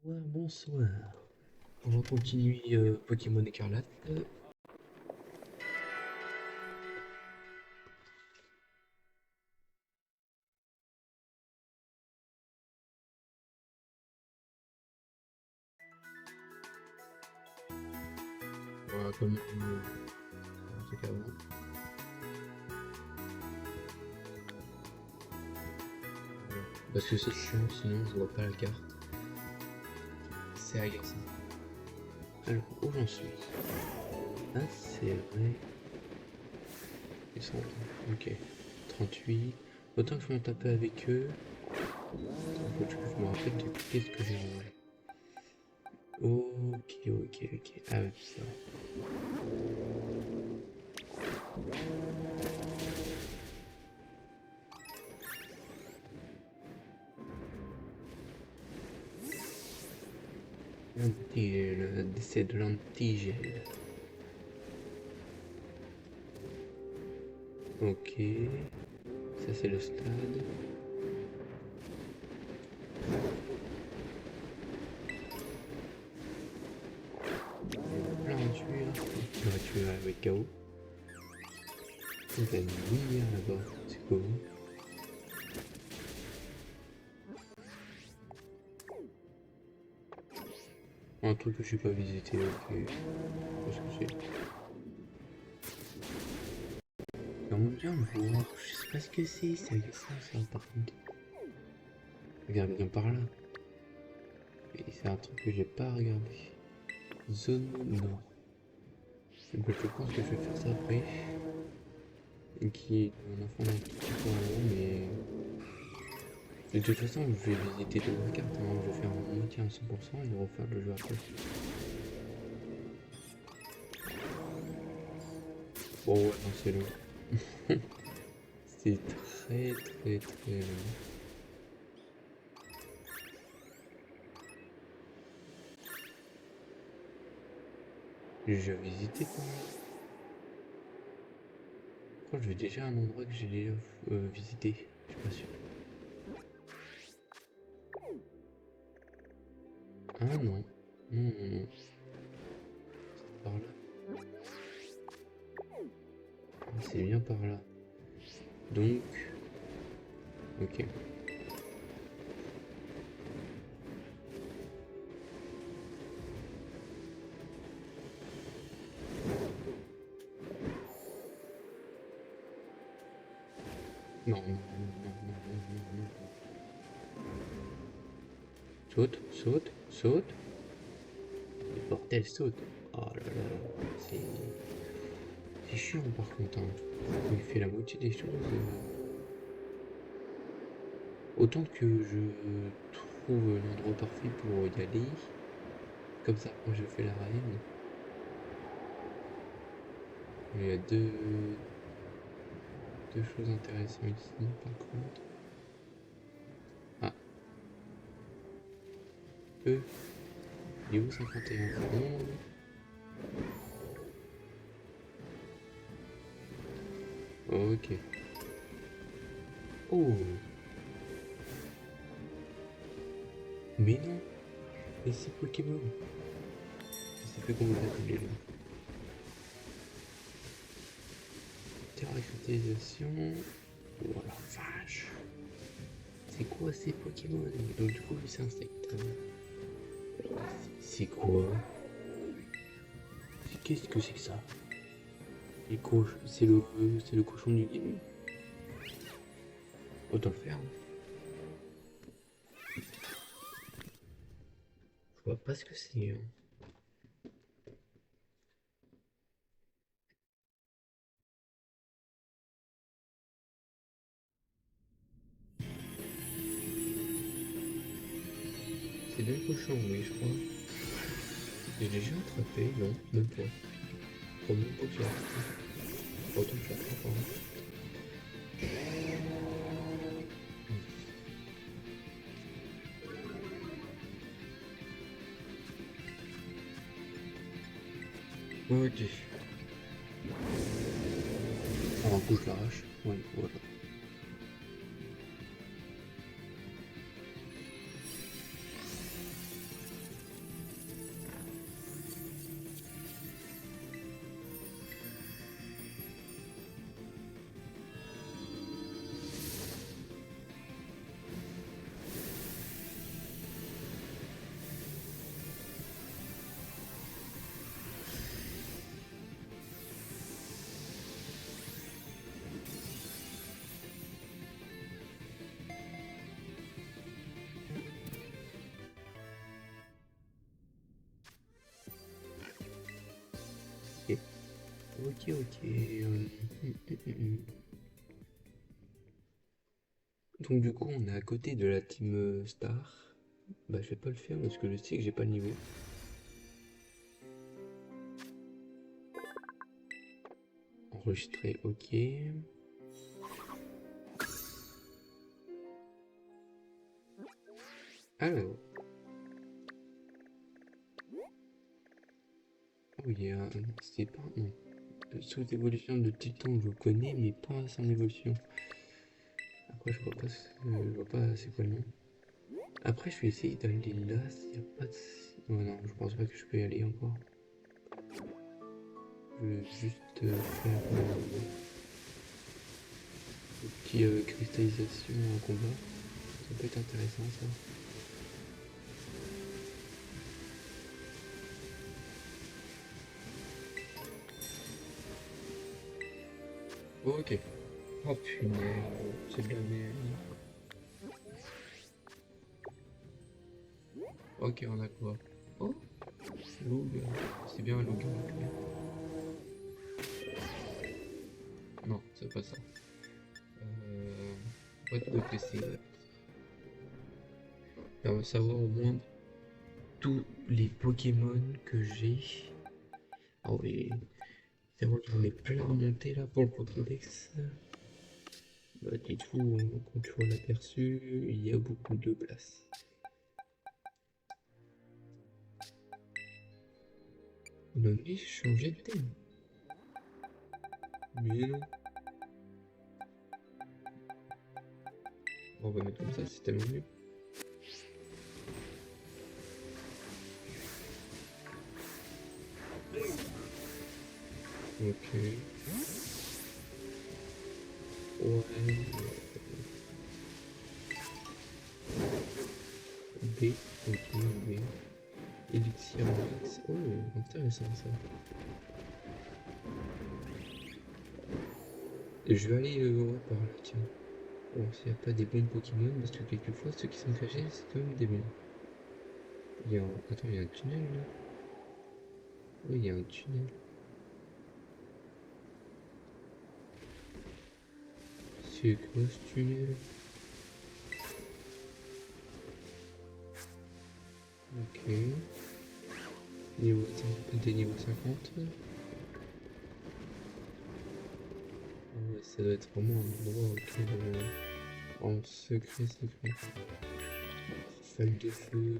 Bonsoir, bonsoir. On va continuer Pokémon Écarlate. Voilà, comme un truc avant. Voilà. Parce que c'est chiant, sinon je vois pas la carte. C'est agaçant. Alors, où j'en suis? Ah, c'est vrai. Ils sont... Ok. 38. Autant que je me taper avec eux. Faut que je me rappelle de qu'est-ce que j'ai envoyé. Ok. Ah oui, ça va. Le décès de l'antigel. Ok. Ça c'est le stade. Plein de tuer. On va tuer avec KO. Il y a une lumière là-bas. C'est quoi? Un truc que je n'ai pas visité. Ok. Qu'est-ce que c'est? J'aimerais bien le voir. Je sais pas ce que c'est. C'est agaçant ça par contre. Regarde bien par là. Et c'est un truc que j'ai pas regardé. Zone nord. Je pense que je vais faire ça après. Et qui est un enfant d'un tout petit peu en haut, mais. De toute façon, je vais visiter toute la carte. Hein. Je vais faire en moitié à 100% et refaire le jeu après. Bon, ouais, non, c'est long. C'est très long. J'ai déjà visité quoi. Je crois que je vais déjà à un endroit que j'ai déjà visité. Je suis pas sûr. Ah non. Non. C'est par là. Ah, c'est bien par là. Donc. Ok. Non. Saute. Le bordel saute. Oh là là. C'est chiant par contre. Hein. Il fait la moitié des choses. Autant que je trouve l'endroit parfait pour y aller. Comme ça, moi je fais la reine. Il y a deux choses intéressantes ici par contre. Ah, eux, il est où 51 secondes? Ok. Oh, mais non, mais c'est Pokémon. Je sais plus comment s'appelle là. Terra Oh la vache. C'est quoi ces Pokémon? Donc du coup, c'est insecte. C'est quoi? Qu'est-ce que c'est que ça? C'est le cochon du début. Autant le faire. Je vois pas ce que c'est. Hein. C'est bien le cochon, oui, je crois. J'ai déjà attrapé, non, même pas. Je crois même pas que j'ai attrapé. Autant que j'attrape, hein. Ok. Alors, un coup, je l'arrache. Ouais, voilà. Ok, ok. Donc du coup, on est à côté de la team Star. Bah, je vais pas le faire parce que je sais que j'ai pas le niveau. Enregistrer, ok. Alors, oh, il y a c'est pas non. Sous-évolution de Titan, je connais, mais pas son évolution. Après, je vois pas c'est quoi le nom. Après, je vais essayer d'aller là s'il n'y a pas de. Oh non, je pense pas que je peux y aller encore. Je vais juste faire une petite cristallisation en combat. Ça peut être intéressant ça. Ok. Oh punaise, c'est de la merde. Ok, on a quoi? Oh, loup, c'est bien un loup. Non, c'est pas ça. Euh, boîte de PC. On va savoir au moins tous les Pokémon que j'ai. Ah oui, c'est vrai que j'en ai plein à monter là pour le Pokédex. Bah, dites-vous, quand tu vois l'aperçu, il y a beaucoup de place. On a oublié de changer de thème. Mais non. On va mettre comme ça, c'est tellement mieux. Ok. Ouais. B. Ok, B. Elixir Max. Oh, intéressant ça. Et je vais aller ouais, par là, tiens. Bon, s'il n'y a pas des bons Pokémon, parce que quelquefois, ceux qui sont cachés, c'est quand même des bons. Il y a un... Attends, il y a un tunnel là. Oui, il y a un tunnel. C'est quoi ce tunnel? Ok. Niveau... Des niveaux 50. Ah ouais, ça doit être vraiment un endroit auquel... en secret, secret. Falle de feu.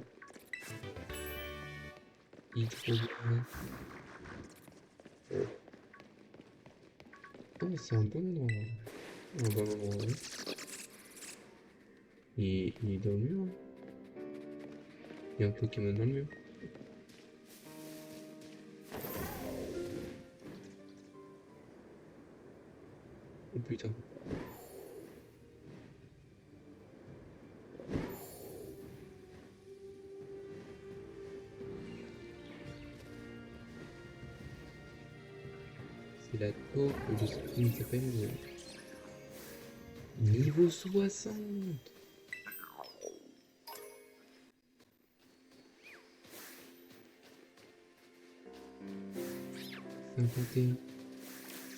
Hydrogène. Oh, c'est un bon endroit. Un bon endroit, oui. Il est dans le mur, hein. Il y a un Pokémon dans le mur. Oh putain. C'est la taupe, je sais plus comment il s'appelle. Niveau 60. 51.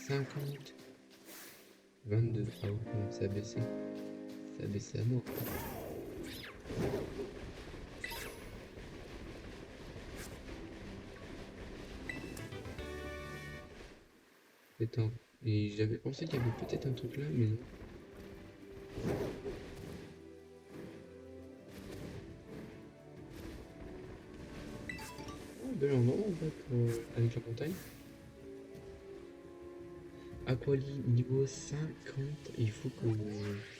50. 22. Ah ouais, non, ça a baissé. Ça a baissé à mort. Attends. Et j'avais pensé qu'il y avait peut-être un truc là, mais non. Oh, bel endroit en fait pour, avec la montagne. Aquali niveau 50. Il faut que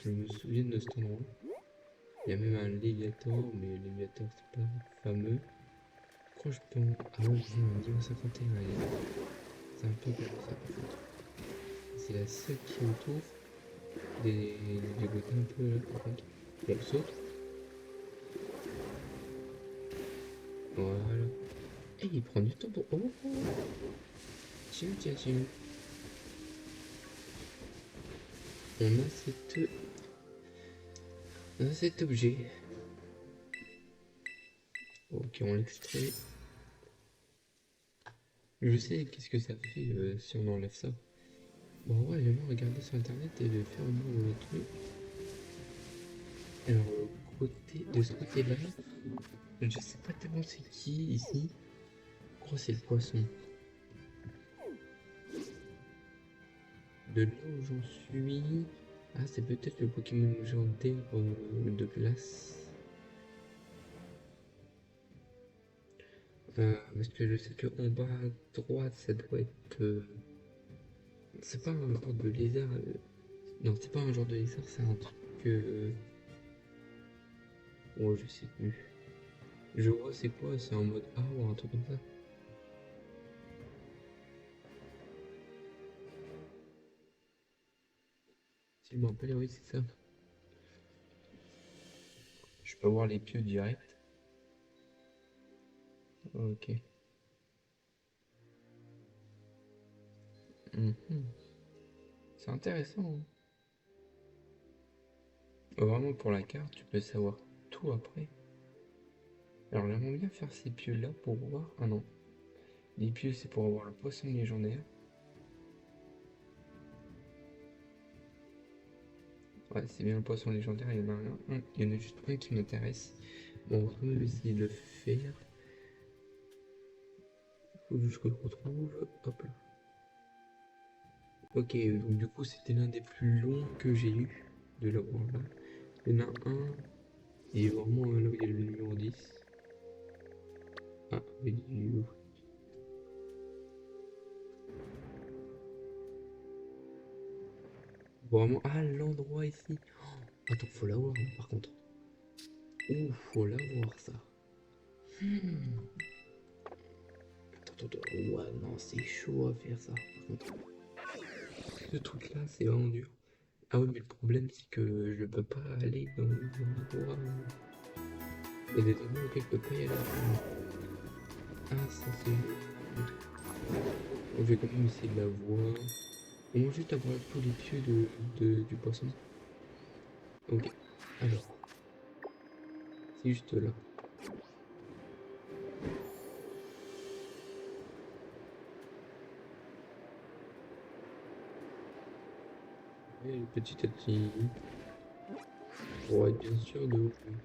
je me souvienne de cet endroit. Il y a même un Léviator, mais Léviator c'est pas fameux. Croche pan. Ah ouais, non, niveau 51. C'est un peu comme ça par contre. C'est la seule qui est autour des côtés un peu là par contre. On saute. Voilà. Et il prend du temps pour. Oh, oh. Tiens, tiens, tiens. On a cette. On a cet objet. Ok, on l'extrait. Je sais qu'est-ce que ça fait si on enlève ça. Bon, ouais, j'ai même regardé sur internet et de faire au moins le truc. Alors, de ce côté-là, je sais pas tellement c'est qui ici. Je crois que c'est le poisson. De là où j'en suis. Ah, c'est peut-être le Pokémon légendaire de glace. Parce que je sais que en bas à droite, ça doit être. C'est pas un genre de lézard. Non, c'est pas un genre de lézard, c'est un truc. Oh, je sais plus. Je vois c'est quoi, c'est en mode A ou un truc comme ça. Si je me rappelle, oui, c'est ça. Je peux voir les pieux direct. Ok. Mhm. C'est intéressant, hein. Vraiment, pour la carte, tu peux savoir tout après. Alors, j'aimerais bien faire ces pieux-là pour voir. Ah non. Les pieux, c'est pour avoir le poisson légendaire. Ouais, c'est bien le poisson légendaire, il y en a un. Il y en a juste un qui m'intéresse. Bon, on va essayer de le faire. Faut juste que je le retrouve. Hop là. Ok, donc du coup, c'était l'un des plus longs que j'ai eu de l'avoir là. Il y en a un. Et vraiment là où il y a le numéro 10. Ah, oui, vraiment. Ah, l'endroit ici. Oh, attends, faut l'avoir hein, par contre. Ouh, faut l'avoir ça. Hmm. Attends. Ouais, non, c'est chaud à faire ça par contre. Ce truc là, c'est vraiment dur. Ah oui, mais le problème, c'est que je peux pas aller dans l'endroit où... Il y a des endroits auxquels je peux pas y aller. Ah, ça c'est... Je vais quand même essayer de la voir. On va juste avoir tous les pieds du poisson. Ok. Alors, c'est juste là. Et petit à petit, pour être bien sûr de où je vais.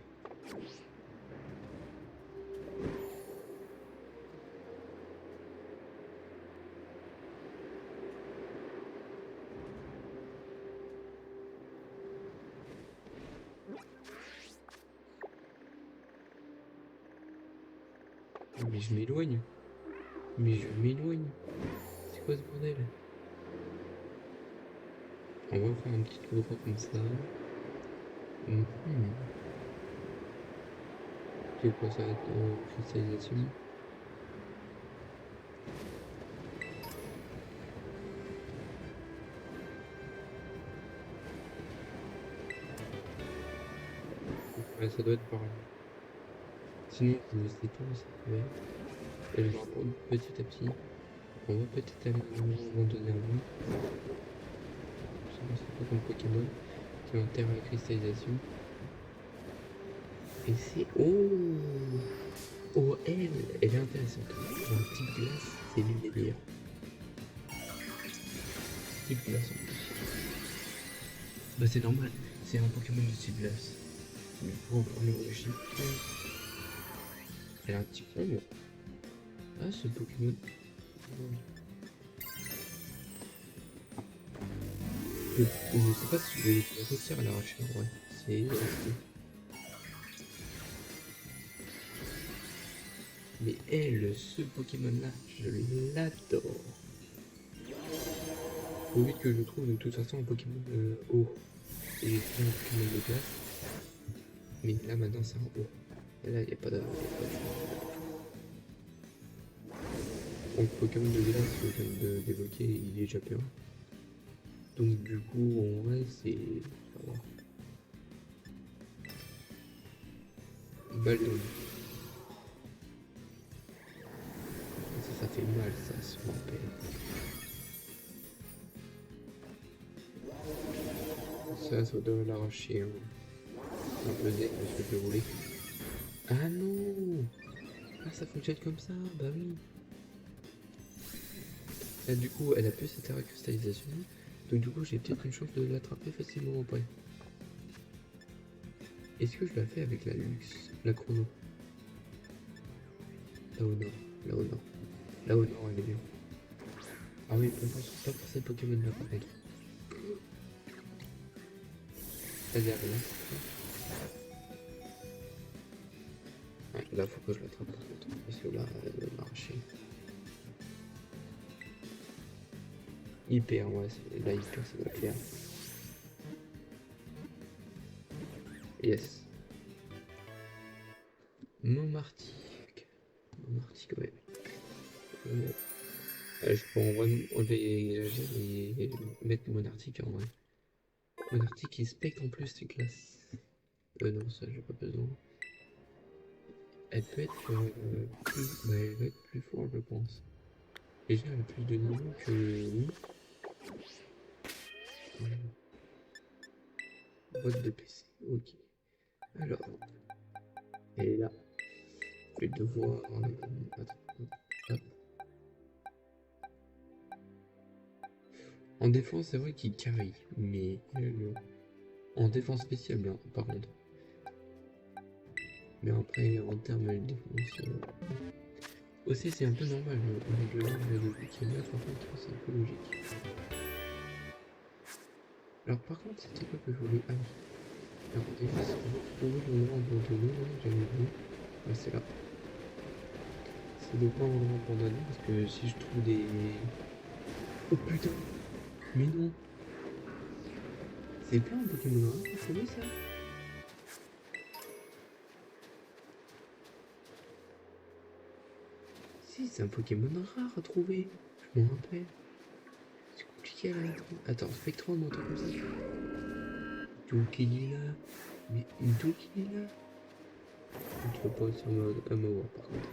Mais je m'éloigne. Mais je m'éloigne. C'est quoi ce bordel? On va faire un petit tour comme ça. Mhm. C'est quoi ça, cristallisation? Ouais, ça doit être par là. Sinon, je sais pas où ça peut être. Et je me rapproche petit à petit. On va peut-être aller abandonner avant. C'est pas comme Pokémon qui enterre la cristallisation. Et c'est... Oh! Oh, elle est intéressante. Un type glace, c'est lui les meilleurs. Type glace en plus. Bah c'est normal, c'est un Pokémon de type glace. Mais pour en origine, elle a un type ombre. Ah, ce Pokémon. Je sais pas si je vais réussir à l'arracher en vrai. C'est resté. Mais elle, ce Pokémon-là, je l'adore. Faut vite que je trouve de toute façon un Pokémon eau. Et j'ai fait un Pokémon de glace. Mais là maintenant c'est un eau. Et là il n'y a pas de. Donc Pokémon de glace que je viens d'évoquer, il est déjà plein. Donc du coup en vrai c'est. Ça va. Baldon. Ça fait mal ça, se rappelle. Ça doit l'arracher. Hein. Un peu zen parce que je le voulais. Ah non! Ah ça fonctionne comme ça, bah oui. Là, du coup, elle a plus cette cristallisation. Donc du coup, j'ai peut-être une chance de l'attraper facilement après. Est-ce que je la fais avec la luxe, la chrono? Là au nord, là au nord. Là au nord, elle est bien. Ah oui, on pense pas pour ces Pokémon là par contre. Vas-y, arrive là. Ouais, là, faut que je l'attrape par contre. Parce que là, elle va m'arracher. Hyper, ouais, là, hyper, ça doit clair. Yes. Montmartique. Montmartique, ouais. Je peux en vrai enlever et mettre Monartique en vrai. Monartique et Spectre en plus, c'est classe. Non, ça, j'ai pas besoin. Elle peut être plus. Bah, elle va être plus forte, je pense. Déjà, elle a plus de niveau que nous. Boîte de PC, ok. Alors, elle est là. Je vais devoir. Attends, hop. En défense, c'est vrai qu'il carry, mais en défense spéciale, bien, par contre. Mais après, en termes de défense. Aussi, c'est un peu normal, le nombre de buts qu'il y a, par contre, c'est un peu logique. Alors, par contre, c'était quoi que je voulais. Ah oui. Alors, déjà, c'est pour trouver l'endroit abandonné, là, j'avais vu. Ouais, c'est là. C'est de pas un endroit abandonné, parce que si je trouve des. Oh putain! Mais non! C'est pas un Pokémon rare, vous savez ça? Si, c'est un Pokémon rare à trouver. Je m'en rappelle. C'est compliqué là. Attends, Spectrum, un truc comme ça. D'où qu'il est là? Mais d'où qu'il est là? Je trouve pas sur ma voix par contre.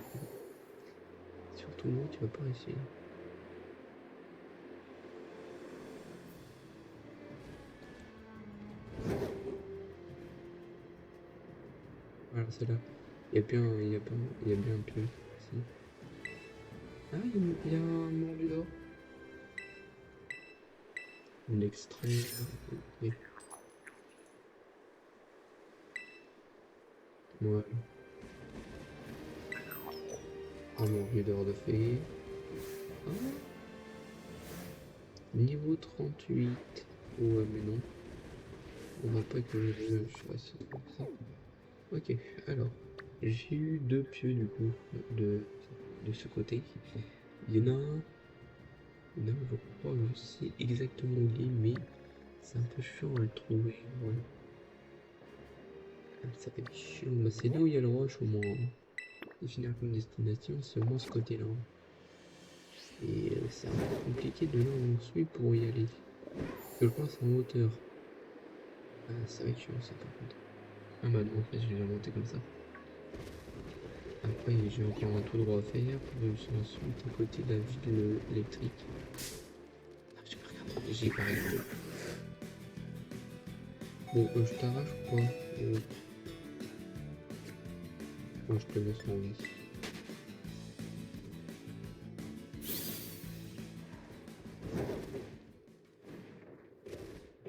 Surtout moi, tu vas pas essayer. Voilà, c'est là. Il y a bien un pieu ici. Ah, il y a un Mordor. Un extrait. Ok. Voilà. Un Mordor de fée. Ah, niveau 38. Ouais, mais non. On va pas que je fasse ça. Ok, alors. J'ai eu deux pieux du coup de, de ce côté. Il y en a un. Il y en a un, je crois que je sais exactement où il est, mais c'est un peu chiant à le trouver. Voilà. Ça fait chiant. Bah, c'est là où il y a le rush au moins, hein. Définir comme destination, c'est au moins ce côté-là. Et c'est un peu compliqué de là où on suit pour y aller. Je pense en hauteur. Ah, ça va être chiant ça par contre. Ah bah non, en fait, je vais monter comme ça. Après, j'ai encore un tout droit à faire pour réussir ensuite à côté de la ville électrique. Ah, j'ai pas regardé, j'ai pas regardé. Bon, je t'arrache ou pas? Bon, je te laisse mon vie.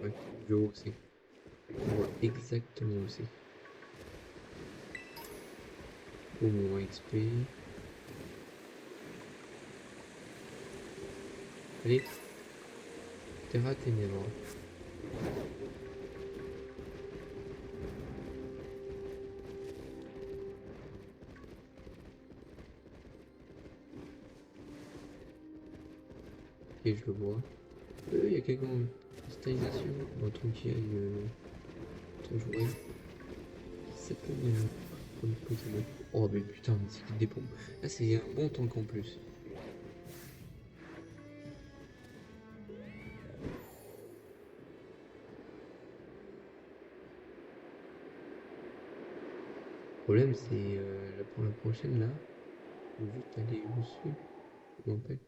Ouais, je vois où c'est. Je vois exactement où c'est. Au moins XP. Allez, Terra Ténèbres. Ok, je le vois. Il y a quelqu'un en cristallisation. Bon, tranquille, ton jouet. Ça peut bien. Comme Pokémon. Oh, mais putain, mais c'est qui dépend. Là, c'est un bon tank en plus. Le problème, c'est pour la prochaine là. Faut vite aller au-dessus. Je m'appelle.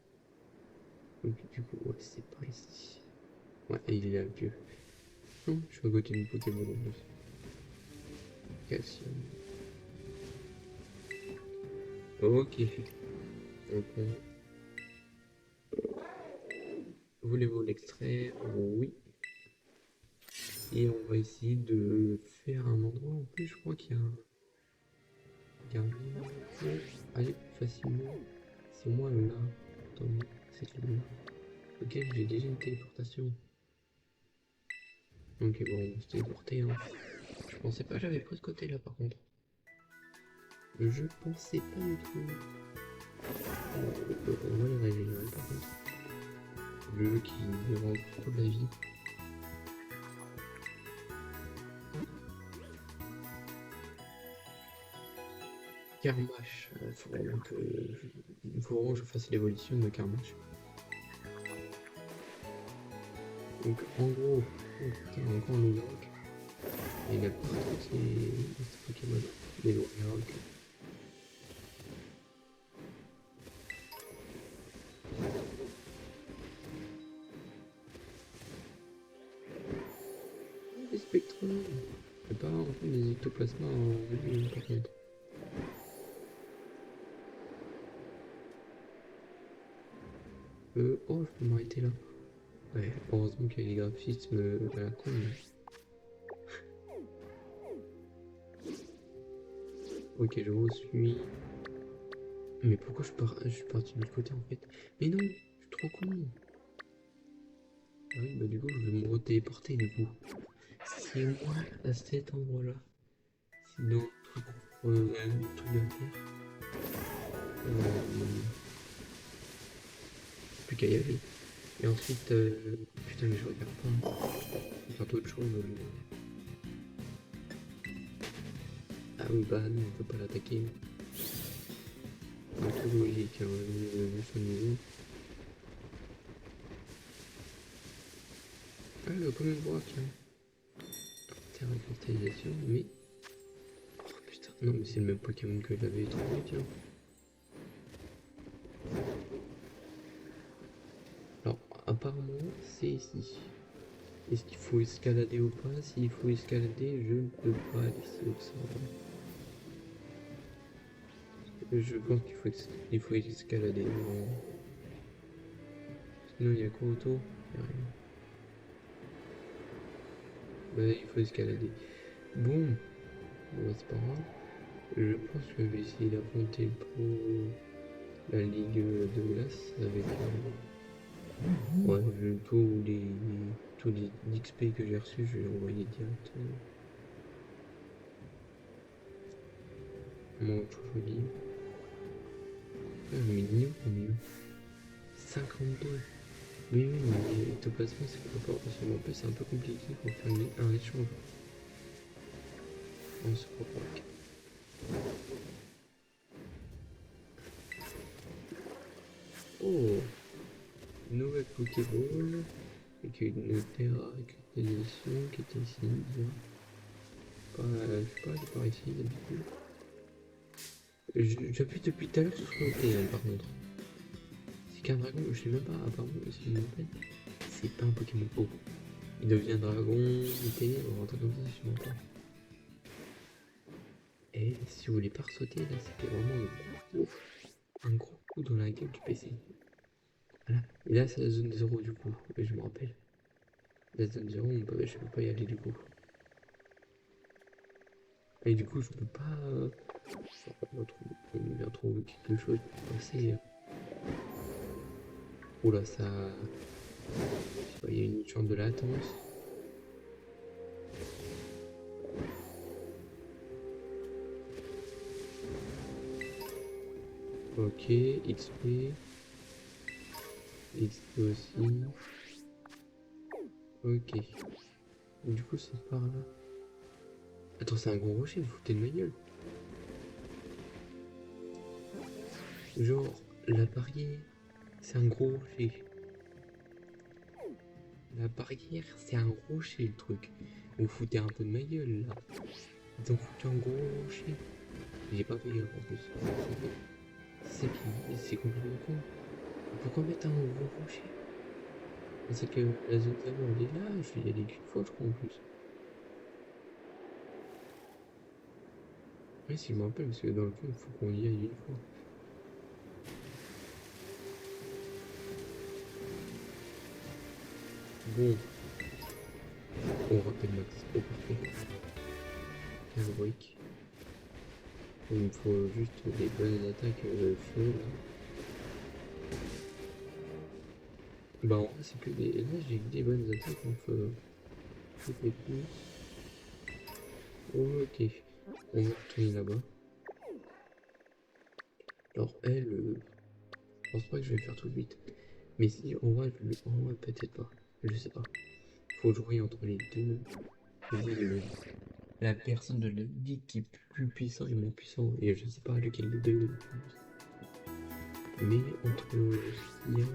Donc, du coup, ouais, c'est pas ici. Ouais, et il est là, le vieux. Non, je suis à côté d'une Pokémon en plus. Calcium. Ok. Donc, Voulez-vous l'extraire? Oui. Et on va essayer de faire un endroit en plus, je crois qu'il y a un lien pour aller plus facilement. C'est moi là. Attendez, cette ligne-là. Ok, j'ai déjà une téléportation. Ok, bon, on va se téléporter, hein. Je pensais pas, j'avais pris ce côté-là par contre. Je pensais pas du tout. On va les régénérer par contre. Le jeu qui me rend trop de la vie. Carmash, faut vraiment que je fasse l'évolution de Carmash. Donc en gros, oh putain, encore un Loup-Garou. Il a pas trop ces Pokémon, les Loup-Garou. Des Spectrums. C'est pas en fait des ectoplasmas en par contre. Oh, je peux m'arrêter là. Ouais, heureusement qu'il y a les graphismes à la con. Ok, je vous suis. Mais pourquoi je suis parti de l'autre côté en fait? Mais non, je suis trop con. Ah oui, bah du coup, je vais me retéléporter du coup. C'est moi à cet endroit-là. C'est dans le truc de la Terre. Plus qu'à y aller. Et ensuite, putain, mais je regarde pas. On faire d'autres choses. Ah oui, bah non, on peut pas l'attaquer. Un truc logique, hein, son niveau. Ah, le commun bois, tiens. Terre de cristallisation, mais. Oh putain, non, mais c'est le même Pokémon que j'avais trouvé, tiens. Alors, apparemment, c'est ici. Est-ce qu'il faut escalader ou pas? S'il faut escalader, je ne peux pas aller ici au sol. Je pense qu'il faut escalader. Sinon, il y a quoi autour? Il y a rien. Bah, il faut escalader. Bon, bah, c'est pas grave. Je pense que je vais essayer d'affronter pour la ligue de glace avec ouais, tous les XP que j'ai reçus, je vais les envoyer directement. Mon trop joli. Ah, mignon, mignon. 52. Oui, oui, mais ectoplasma, c'est pas fort parce qu'en plus, c'est un peu compliqué pour faire un échange. On se revoit. Oh, nouvelle Pokéball avec une Terra cristallisation qui était ici. Je sais pas, j'ai par ici d'habitude. J'appuie depuis tout à l'heure sur ce côté, hein, par contre. C'est qu'un dragon, je sais même pas, apparemment, si je me rappelle, c'est pas un Pokémon faux. Il devient dragon, il ténèbres, un truc comme ça, si je me rappelle. Et si vous voulez pas sauter, là, c'était vraiment un gros coup dans la gueule du PC. Voilà. Et là, c'est la zone 0 du coup, et je me rappelle. La zone 0, je peux pas y aller du coup. Et du coup, je peux pas. On vient trouver quelque chose pour passer. Oula, ça. Je sais pas, il y a une chambre de latence. Ok, XP. XP aussi. Ok. Du coup, c'est par là. Attends, c'est un gros rocher, vous foutez de ma gueule. Genre, la barrière, c'est un gros rocher. La barrière, c'est un rocher, le truc. Vous foutez un peu de ma gueule, là. Ils ont foutu un gros rocher. J'ai pas fait gaffe en plus. C'est complètement con. Pourquoi mettre un gros rocher? C'est que la zone 0 elle est là, je vais y aller qu'une fois, je crois en plus. Oui, si je me rappelle, parce que dans le fond, il faut qu'on y aille une fois. Bon, on rappelle Max. Oh, parfait. 15 briques. Il me faut juste des bonnes attaques feu là. Bah en vrai c'est que des. Là j'ai que des bonnes attaques en feu. C'était cool. Ok. On va retourner là-bas. Alors elle, je pense pas que je vais le faire tout de suite. Mais si en vrai, en vrai peut-être pas. Je sais pas. Faut jouer entre les deux. La personne de la ligue qui est plus puissant et moins puissant. Et je sais pas lequel des deux est le plus. Mais entre ce qu'il y a là,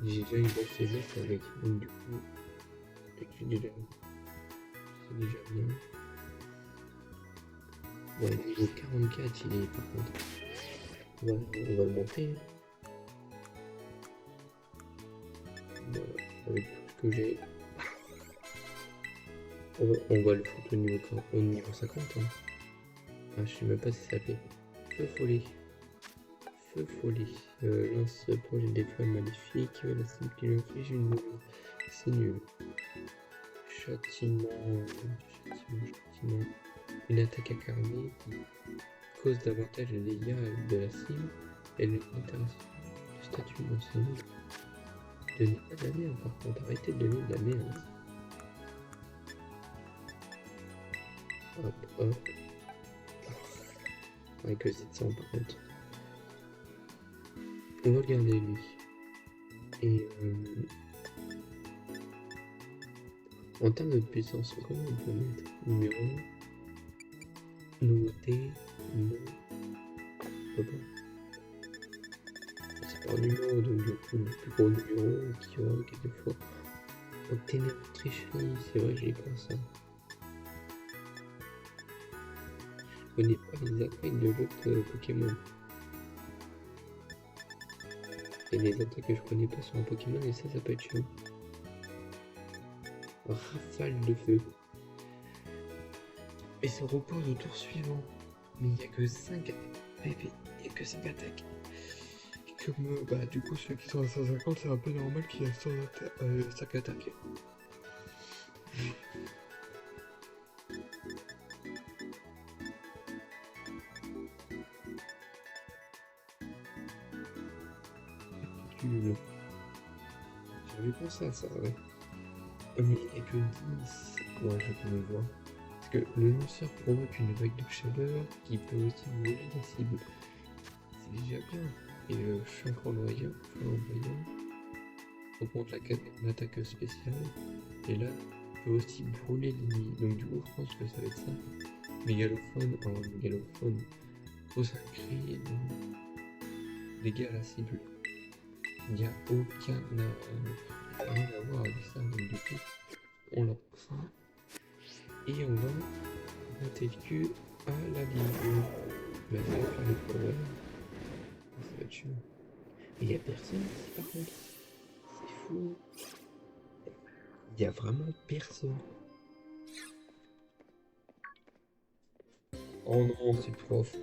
j'ai déjà une bonne faiblesse avec. Donc du coup, c'est déjà bien. Ouais, niveau 44 il est par contre. On va le monter. Voilà, avec tout ce que j'ai. On va le foutre au niveau 50. Hein. Ah, je sais même pas si ça fait. Feu folie. Feu folie. Lance projette des flammes maléfiques. La cible qui l'inflige une boule. C'est nul. Châtiment. Châtiment. Une attaque accarnée qui cause davantage de dégâts de la cible et l'altération du statut dans ce nul. Donnez pas de la merde par contre. Arrêtez de donner de la merde. Hop, hop. Avec que 700 par contre. On va le garder lui. Et en termes de puissance, comment on peut mettre numéro, nouveauté, non, on peut pas. C'est par numéro, donc du coup le plus gros numéro qui aura quelquefois. Obtenir tricherie, c'est vrai j'ai pas ça. Je connais pas les attaques de l'autre Pokémon. Il y a des attaques que je connais pas sur un Pokémon et ça peut être chiant. Rafale de feu. Et ça repose au tour suivant. Mais il n'y a que 5 PP. Il n'y a que 5 attaques. Comme bah du coup ceux qui sont à 150 c'est un peu normal qu'il y ait 5 attaques. J'avais pensé à ça, ouais. Mais il n'y a que 10. Ouais, je peux le voir. Parce que le lanceur provoque une vague de chaleur qui peut aussi voler la cible. C'est déjà bien. Et le champ flamboyant augmente l'attaque spéciale. Et là, peut aussi brûler l'ennemi. Donc du coup, je pense que ça va être ça. Mégalophone, mégalophone pose un cri dégâts à la cible. Il n'y a aucun rien à voir avec ça. Donc du coup, on la prend et on va monter le cul à la ligne. Mais ça va faire les problèmes. Ça va être chiant. Mais il n'y a personne ici par contre. C'est fou. Il n'y a vraiment personne. Oh non, c'est prof.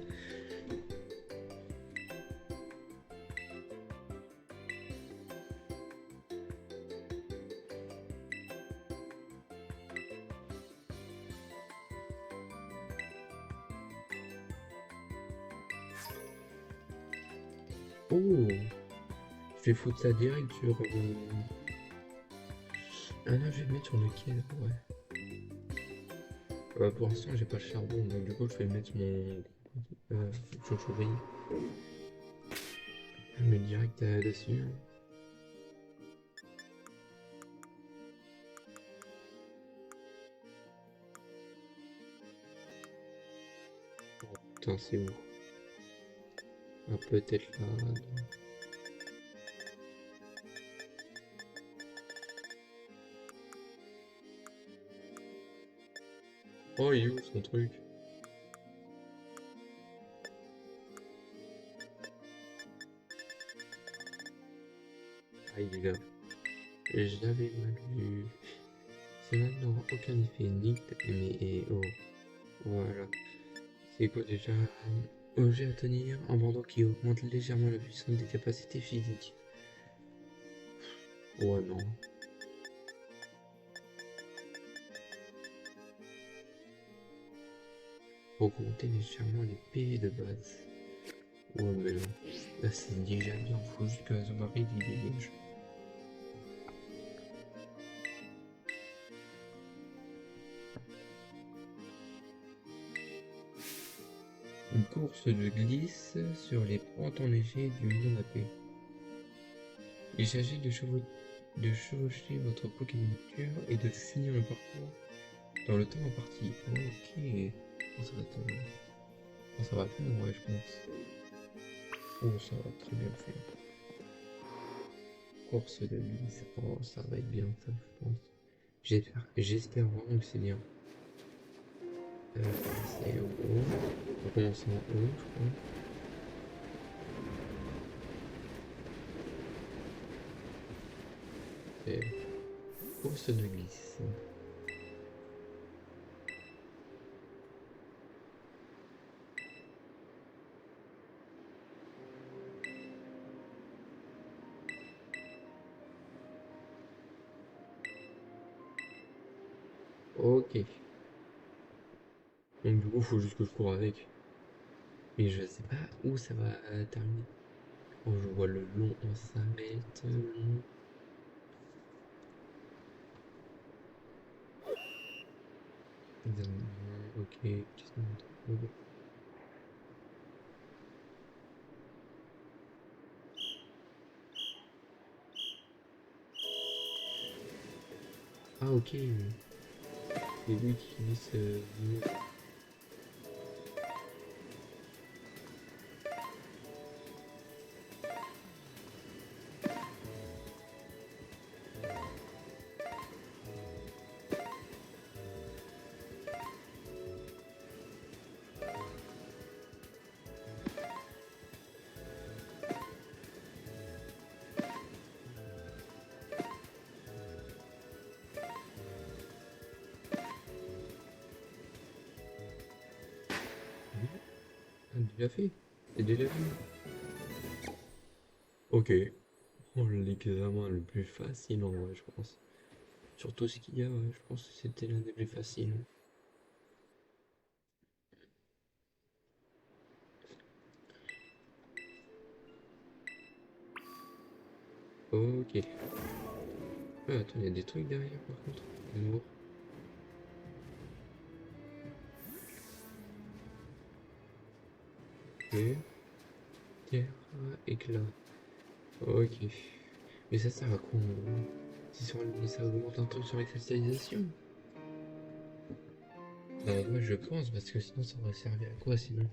Oh, je vais foutre ça direct sur. Ah non, je vais le mettre sur lequel, ouais. Pour l'instant, j'ai pas le charbon, donc du coup, je vais mettre mon chauve-souris. Je mets direct dessus. Oh, putain, c'est où? Ah, peut-être là. Oh, il est où son truc? Ah, il est là. Je l'avais mal vu. Cela n'aura aucun effet nique, mais oh. Voilà. C'est quoi déjà? Objet à tenir, un bandeau qui augmente légèrement la puissance des capacités physiques. Ouais, non. augmenter légèrement l'épée de base. Ouais, mais non. Là, c'est déjà bien. Faut juste que Zomaride il dégage. Une course de glisse sur les pentes enneigées du Mont Napé. Il s'agit de chevaucher votre Pokémon nature et de finir le parcours dans le temps imparti. Ok. Oh, ça va être... oh, ça va faire, ouais, je pense. Oh, ça va très bien faire. Course de glisse. Oh, ça va être bien, ça, je pense. J'espère vraiment que c'est bien. C'est au haut. On va commencer en haut, je crois. Et course de glisse. Ok. Donc du coup, faut juste que je cours avec. Mais je sais pas où ça va terminer. Oh, je vois le long, ça va être long. Ok, qu'est-ce qu'on trouve? Ah ok, c'est lui qui dit ce... Ah, déjà fait? C'est déjà vu? Ok. Oh, l'examen le plus facile en vrai, je pense. Surtout ce qu'il y a, ouais, je pense que c'était l'un des plus faciles. Ok. Ah, attends, il y a des trucs derrière par contre. Lourd. Ok. Terre, éclat. Ok. Mais ça sert à quoi en gros? Ça augmente un truc sur la cristallisation? Bah ouais, je pense, parce que sinon ça aurait servi à quoi sinon?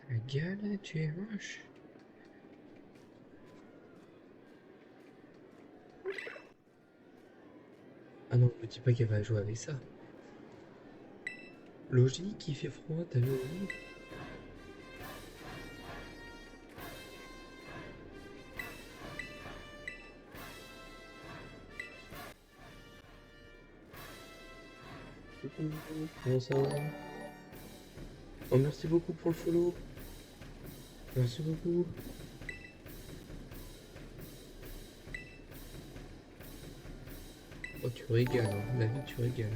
La galette, tu es moche. Ah non, me dis pas qu'elle va jouer avec ça. Logique, il fait froid, t'as vu? Coucou, comment ça va? Oh, merci beaucoup pour le follow. Merci beaucoup. Oh, tu régales, hein. La vie, tu régales.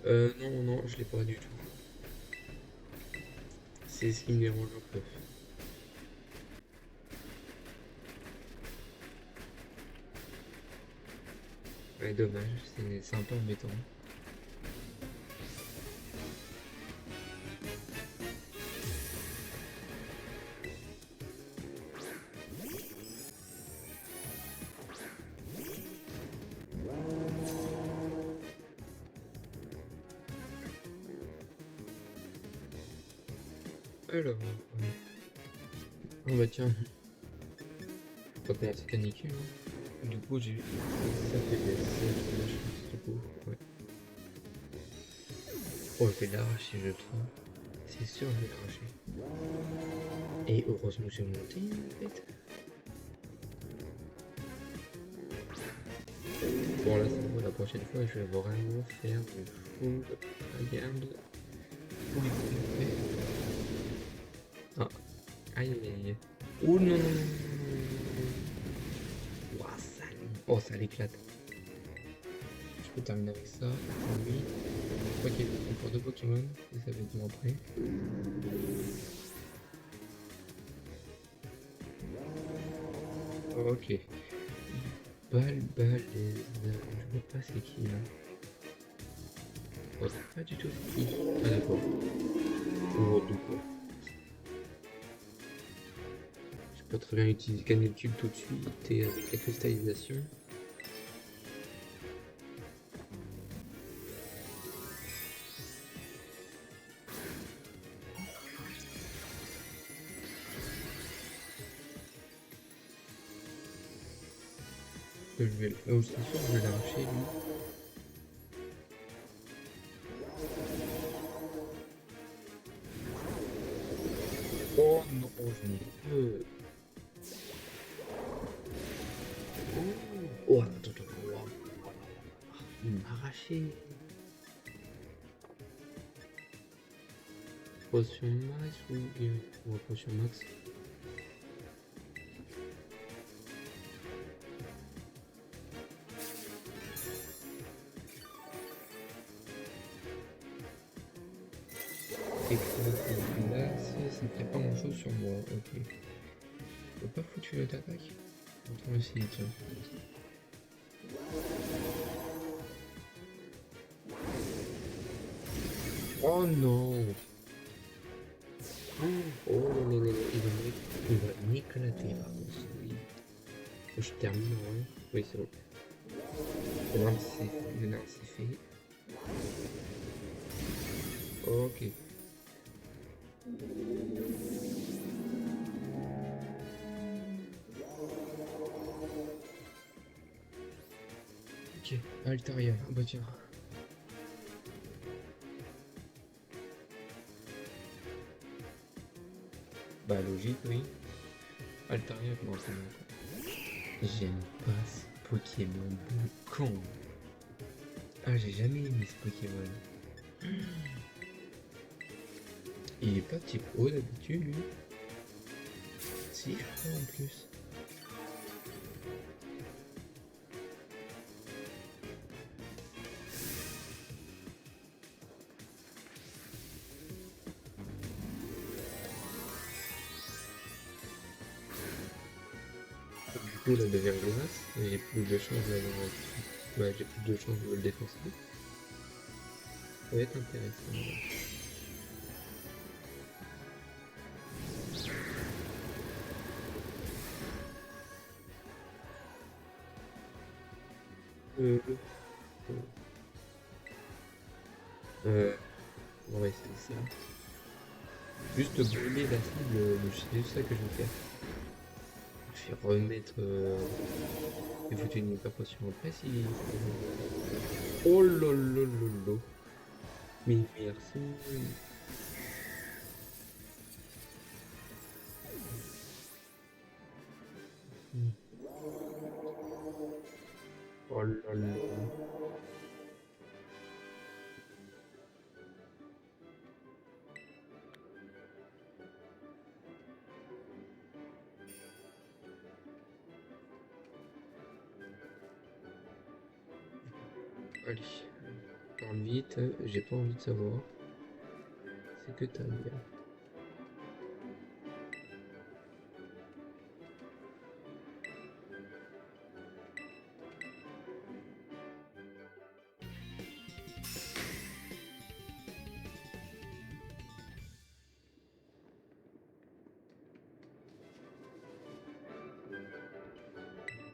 Non, non, je l'ai pas du tout. C'est ce qui me dérange un peu. Ouais, dommage, c'est un peu embêtant. Alors, ouais. Oh bah tiens, on va commencer canicule, hein. Du coup, j'ai ça fait des du coup, ouais. Oh, je vais l'arracher, je trouve. C'est sûr, je vais l'arracher. Et heureusement que j'ai monté, en fait. Bon, là, c'est bon, la prochaine fois, je vais vraiment faire du full regarde. Oui, ah, aïe aïe aïe. Oh non, non, non, non, non, non, non. Ouah, ça, oh, ça l'éclate. Je peux terminer avec ça. Oui. Ok, encore deux Pokémon. Et ça va être bon après. Ok. Balbalaise. Je vois pas c'est qui là. Oh, c'est pas du tout qui. Ah d'accord. Oh, du coup. Je peux très bien utiliser Canutube tout de suite et avec la cristallisation. Je vais... Oh, c'est sûr, je vais l'arracher lui. Oh non, je n'ai que... Oh, attends, attends, wow. Il m'a arraché. Potion max ou potion max? Et là, ça ne fait pas grand chose sur moi. Ok. Je peux pas foutre une autre attaque? On va essayer, tiens. Oh non! Oh là là là, il va m'éclater par contre. Oui. Je termine en vrai. Oui, c'est bon. Le larme c'est fait. Ok. Ok, Altaria. Ah bah tiens. Bah logique, oui. Altaria, comment ça va? J'aime pas ce Pokémon de con. Ah, j'ai jamais aimé ce Pokémon. Il est pas type eau d'habitude, lui. Si, je crois en plus. Du coup, là, devient glace, j'ai plus de chance d'avoir. Ouais, j'ai plus de chance de le défoncer. Ça va être intéressant. Euh, euh, on va essayer ça. Juste brûler la cible, c'est juste ça que je vais faire. Je vais remettre. Et foutre une hyper potion après si. Oh lolololo. Mais merci. Oh lololo. Allez, parle vite, j'ai pas envie de savoir. C'est que t'as bien.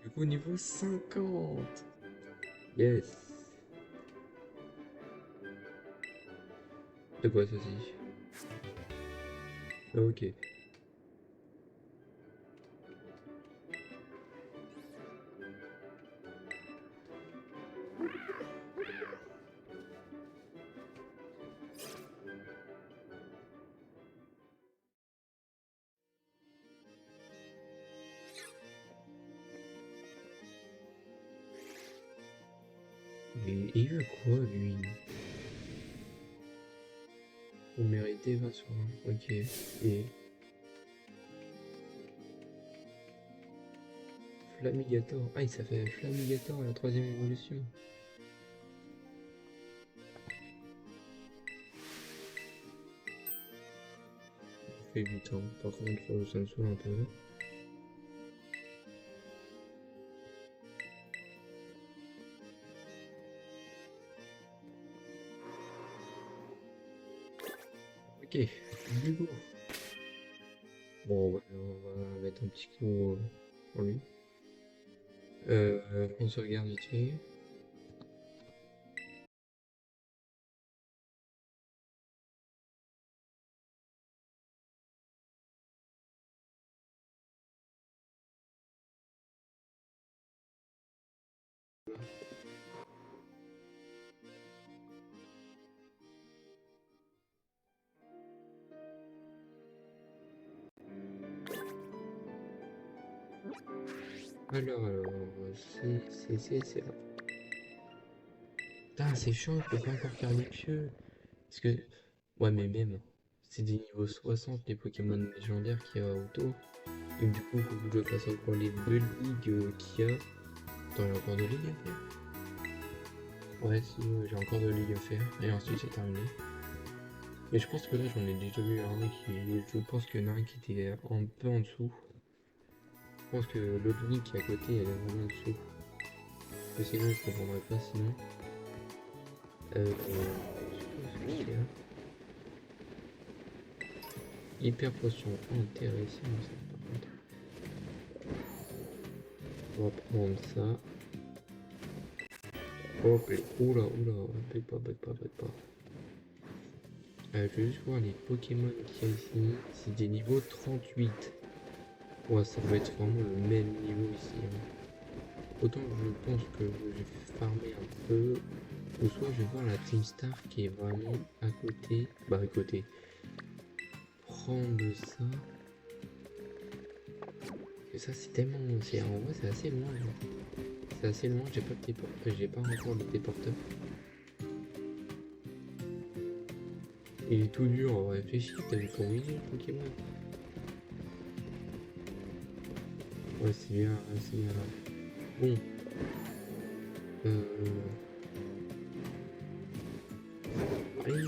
Du coup, niveau 50. Yes. De quoi ceci? Ok. Et il veut quoi, lui? Vous méritez 20 sur 20. Ok. Et... Flamigator. Ah, ça fait Flamigator à la 3ème évolution. Ça fait 8 ans. Par contre, ça me saoule un peu. Ok, Hugo. Bon, on va mettre un petit coup pour lui. On se regarde vite fait. Alors, c'est là. Putain, c'est chiant, je peux pas encore Carnipieux. Parce que, ouais, mais même, c'est des niveaux 60 les Pokémon légendaires qu'il y a autour. Et du coup, faut que je fasse encore les 2 ligues qu'il y a. Attends, il y a encore 2 ligues à faire? Ouais, si, j'ai encore 2 ligues à faire. Et ensuite, c'est terminé. Mais je pense que là, j'en ai déjà vu un qui. Je pense qu'il y en a un qui était un peu en dessous. Je pense que l'autre ligue qui est à côté, elle est vraiment en dessous. Parce que sinon, je comprendrais pas sinon. Je sais pas ce qu'il y a. Hyper potion intéressant ça par contre. On va prendre ça. Oh, oula, bête pas. Je vais juste voir les Pokémon qu'il y a ici. C'est des niveaux 38. Ouais, ça doit être vraiment le même niveau ici. Hein. Autant que je pense que je vais farmer un peu. Ou soit je vais voir la Team Star qui est vraiment à côté. Bah, à côté. Prendre ça. Et ça, c'est tellement. En vrai, c'est assez loin. Hein. C'est assez loin, j'ai pas de téléporteur. J'ai pas encore de téléporteur. Il est tout dur, réfléchis, t'as vu ton milieu Pokémon. Ouais, c'est bien là. Bon. Allez.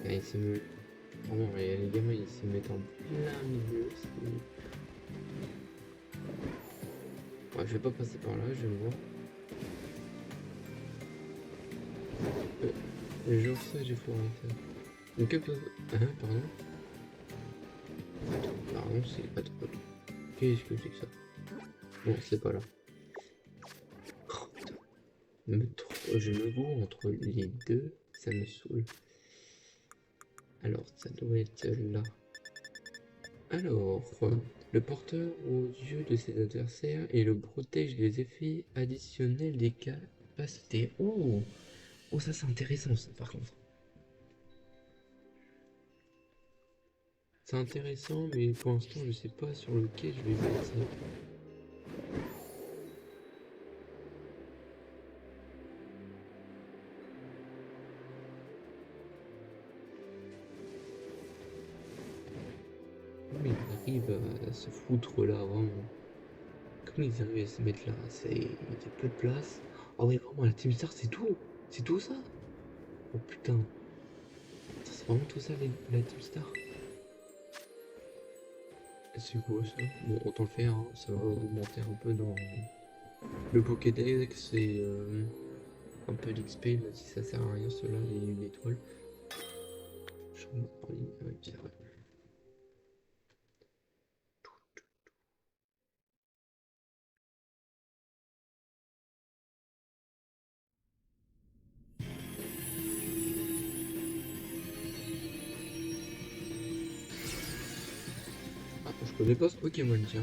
Allez, c'est me... Vraiment, les gamins, ils se mettent en plein milieu. Ouais, je vais pas passer par là, je vais voir. Le jour ça, j'ai foiré ça. Donc, pardon. Pardon, c'est pas trop. Qu'est-ce que c'est que ça? Bon, c'est pas là. Oh, putain. Je me vois entre les deux, ça me saoule. Alors, ça doit être là. Alors, le porteur aux yeux de ses adversaires et le protège des effets additionnels des capacités. Oh, oh ça c'est intéressant ça par contre. C'est intéressant, mais pour l'instant je sais pas sur lequel je vais mettre ça. Comment ils arrivent à se foutre là vraiment? Comment ils arrivent à se mettre là? Il y a peu de place. Ah ouais vraiment la Team Star c'est tout? C'est tout ça? Oh putain. C'est vraiment tout ça la Team Star? C'est quoi ça? Bon, autant le faire, hein. Ça va augmenter un peu dans le Pokédex et un peu d'XP, même si ça sert à rien, cela, une étoile. En ligne, ouais, c'est vrai. Ah, je connais pas ce Pokémon, tiens.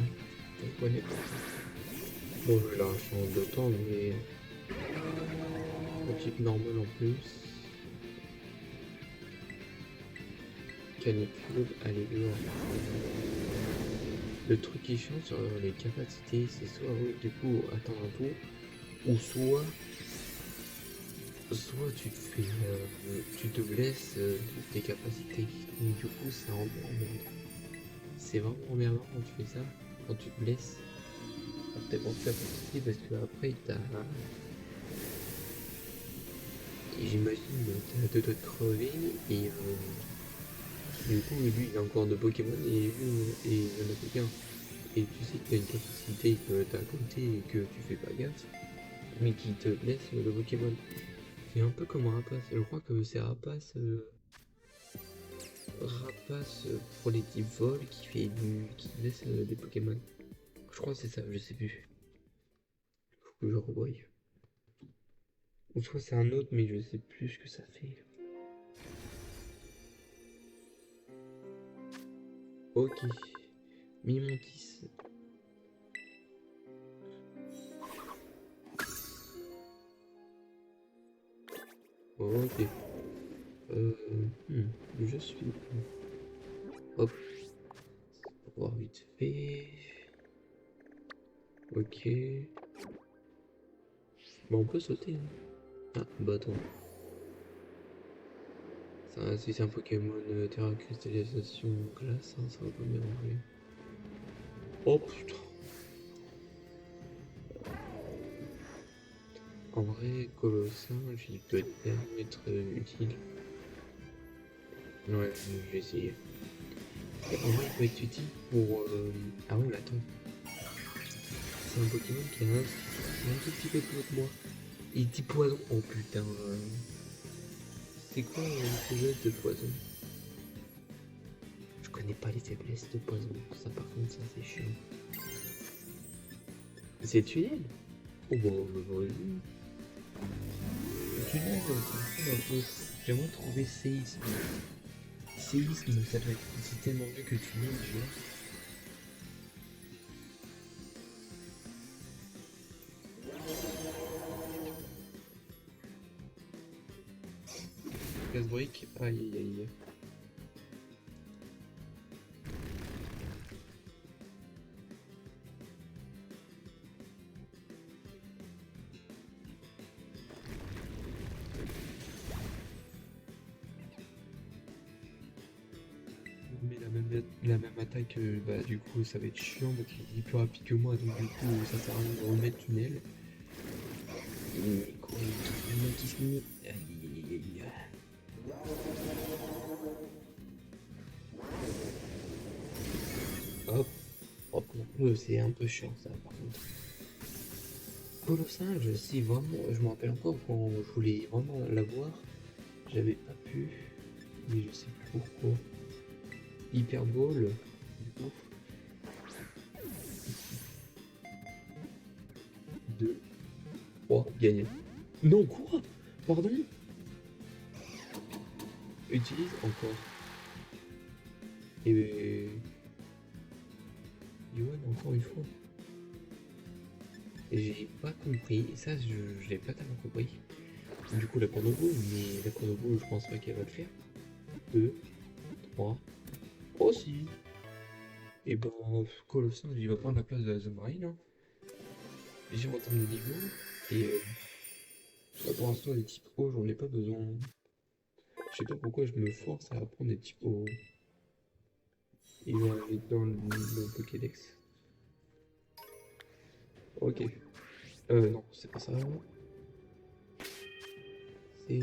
Je connais pas. Bon, je vais la change de temps, mais. Un type normal en plus. Canicule, allez, dehors. Le truc qui change sur les capacités, c'est soit oui, du coup attendre un tour, ou soit soit tu te fais, tu te blesses tes capacités. Donc du coup, c'est vraiment emmerdant. C'est vraiment emmerdant quand tu fais ça, quand tu te blesses. Tes propres capacités parce que après t'as. J'imagine t'as deux doigts de crever et du coup lui il a encore de Pokémon et il en a fait qu'un. Et tu sais que t'as une capacité que t'as à côté et que tu fais pas gaffe, mais qui te blesse le Pokémon. C'est un peu comme un rapace. Je crois que c'est rapace pour les types vol qui blesse des Pokémon. Je crois que c'est ça, je sais plus. Faut que je revoie. Ou soit c'est un autre, mais je sais plus ce que ça fait. Ok. Mimontis. Ok. Je suis. Hop. On va voir vite fait. Ok. Bon, on peut sauter. Hein. Ah, bah attends. Ça, si c'est un Pokémon Terra Cristallisation glace, hein, ça va pas me déranger. Oh putain. En vrai, Colossin, il peut être utile. Ouais, je vais essayer. Et en vrai, il peut être utile pour. Ah ouais, mais attends. C'est un Pokémon qui a un tout petit peu plus haut que moi. Il dit poison. Oh putain. C'est quoi les faiblesses de poison? Je connais pas les faiblesses de poison. Ça, par contre, ça c'est chiant. C'est tunnel? Oh bah, vas-y. Tunnel, ça un peu. J'aimerais trouver séisme. Séisme, ça doit être. C'est tellement mieux que tunnel, tu vois. Casse-brique, aïe aïe aïe. Mais la même attaque, bah du coup ça va être chiant parce qu'il est plus rapide que moi donc du coup ça sert à rien de remettre tunnel. Et quoi, il qui se met. Aïe aïe aïe aïe. Hop, hop, c'est un peu chiant ça par contre. Colossal, si vraiment, je me rappelle encore quand je voulais vraiment l'avoir, j'avais pas pu, mais je sais plus pourquoi. Hyper Ball, du coup, 2, 3, gagné. Non, quoi? Pardon? Utilise encore. Et Yoann encore une fois. J'ai pas compris, ça je l'ai pas tellement compris. Du coup la Cordobo, mais la Cordobo je pense pas qu'elle va le faire. 2, 3. Oh si. Et ben Colossal il va prendre la place de la zone marine. Hein. Déjà en termes de niveau. Et bah, pour l'instant les types O j'en ai pas besoin. Je sais pas pourquoi je me force à apprendre des types O. Il va aller dans le Pokédex. Ok. Non, c'est pas ça. C'est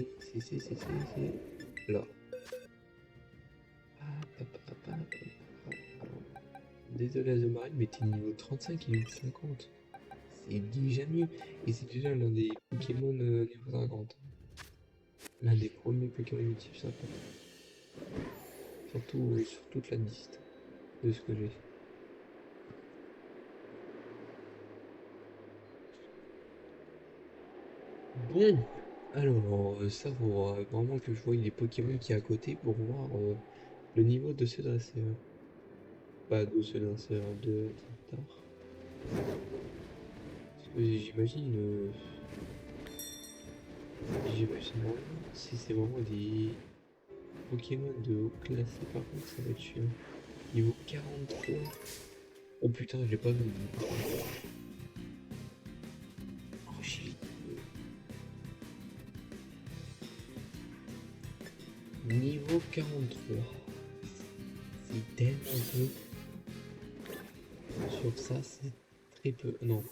là. Désolé The Marine, mais t'es niveau 35 et niveau 50. C'est déjà mieux. Et c'est déjà l'un des Pokémon niveau 50. L'un des premiers Pokémon type 50. Surtout sur toute la liste de ce que j'ai. Bon, alors ça vaut vraiment que je voie les Pokémon qui est à côté pour voir le niveau de ce dresseur. Pas de ce dresseur, de Tintar. Parce que j'imagine vraiment, si c'est vraiment des Pokémon de haut classé, par contre, ça va être chiant. Niveau 43. Oh putain, j'ai pas vu. Oh shit. Niveau 43. C'est tellement peu. Sur ça, c'est très peu. Non.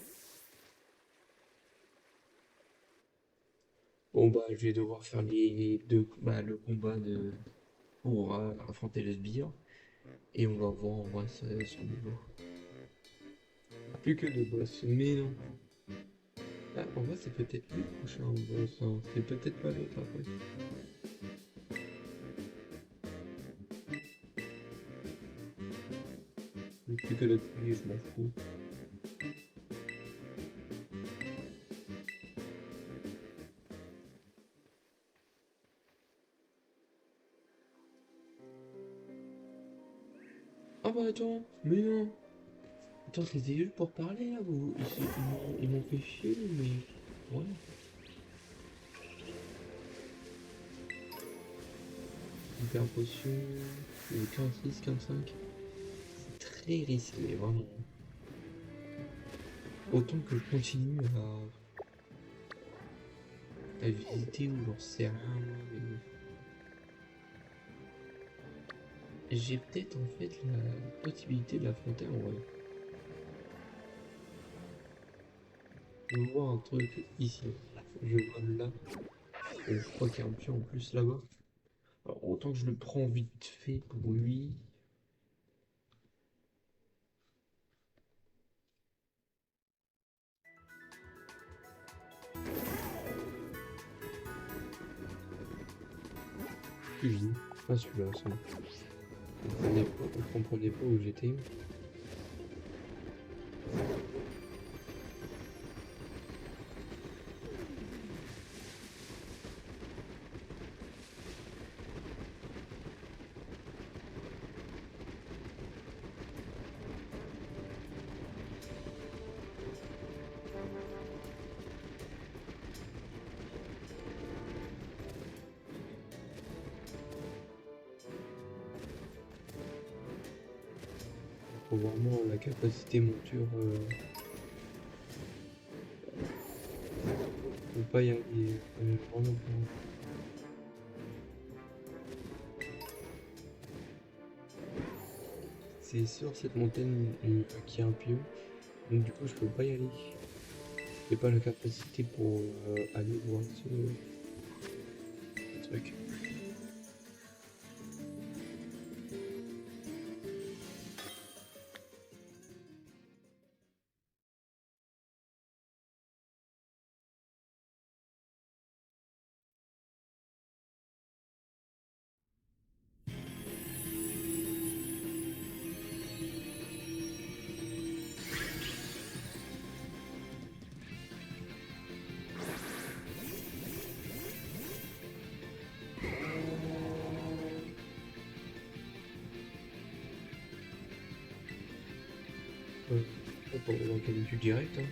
Bon bah je vais devoir faire les deux bah, le combat de pour affronter le sbire et on va voir en vrai son niveau. Plus que deux boss, mais non. Ah, en vrai c'est peut-être lui le prochain boss, hein. C'est peut-être pas l'autre après. Plus que l'autre lui, je m'en fous. Ah bah attends, mais non. Attends, c'était juste pour parler là, vous. Ils m'ont fait chier, mais. Ouais. Hyper potion. 15-6, 15-5. C'est très risqué, vraiment. Autant que je continue à visiter ou j'en sais rien, moi, mais j'ai peut-être en fait la possibilité de l'affronter en vrai. Je vois un truc ici. Je vois là. Et je crois qu'il y a un pion en plus là-bas. Alors autant que je le prends vite fait pour lui. Cuisine. Ah celui-là, ça. Vous comprenez pas où j'étais. Faut vraiment la capacité monture. Faut pas y aller. Vraiment pas. C'est sur cette montagne qu'il y a un pieu. Donc du coup je peux pas y aller. J'ai pas la capacité pour aller voir ce truc. Euh, Pour voir quelle étude directe. Hein.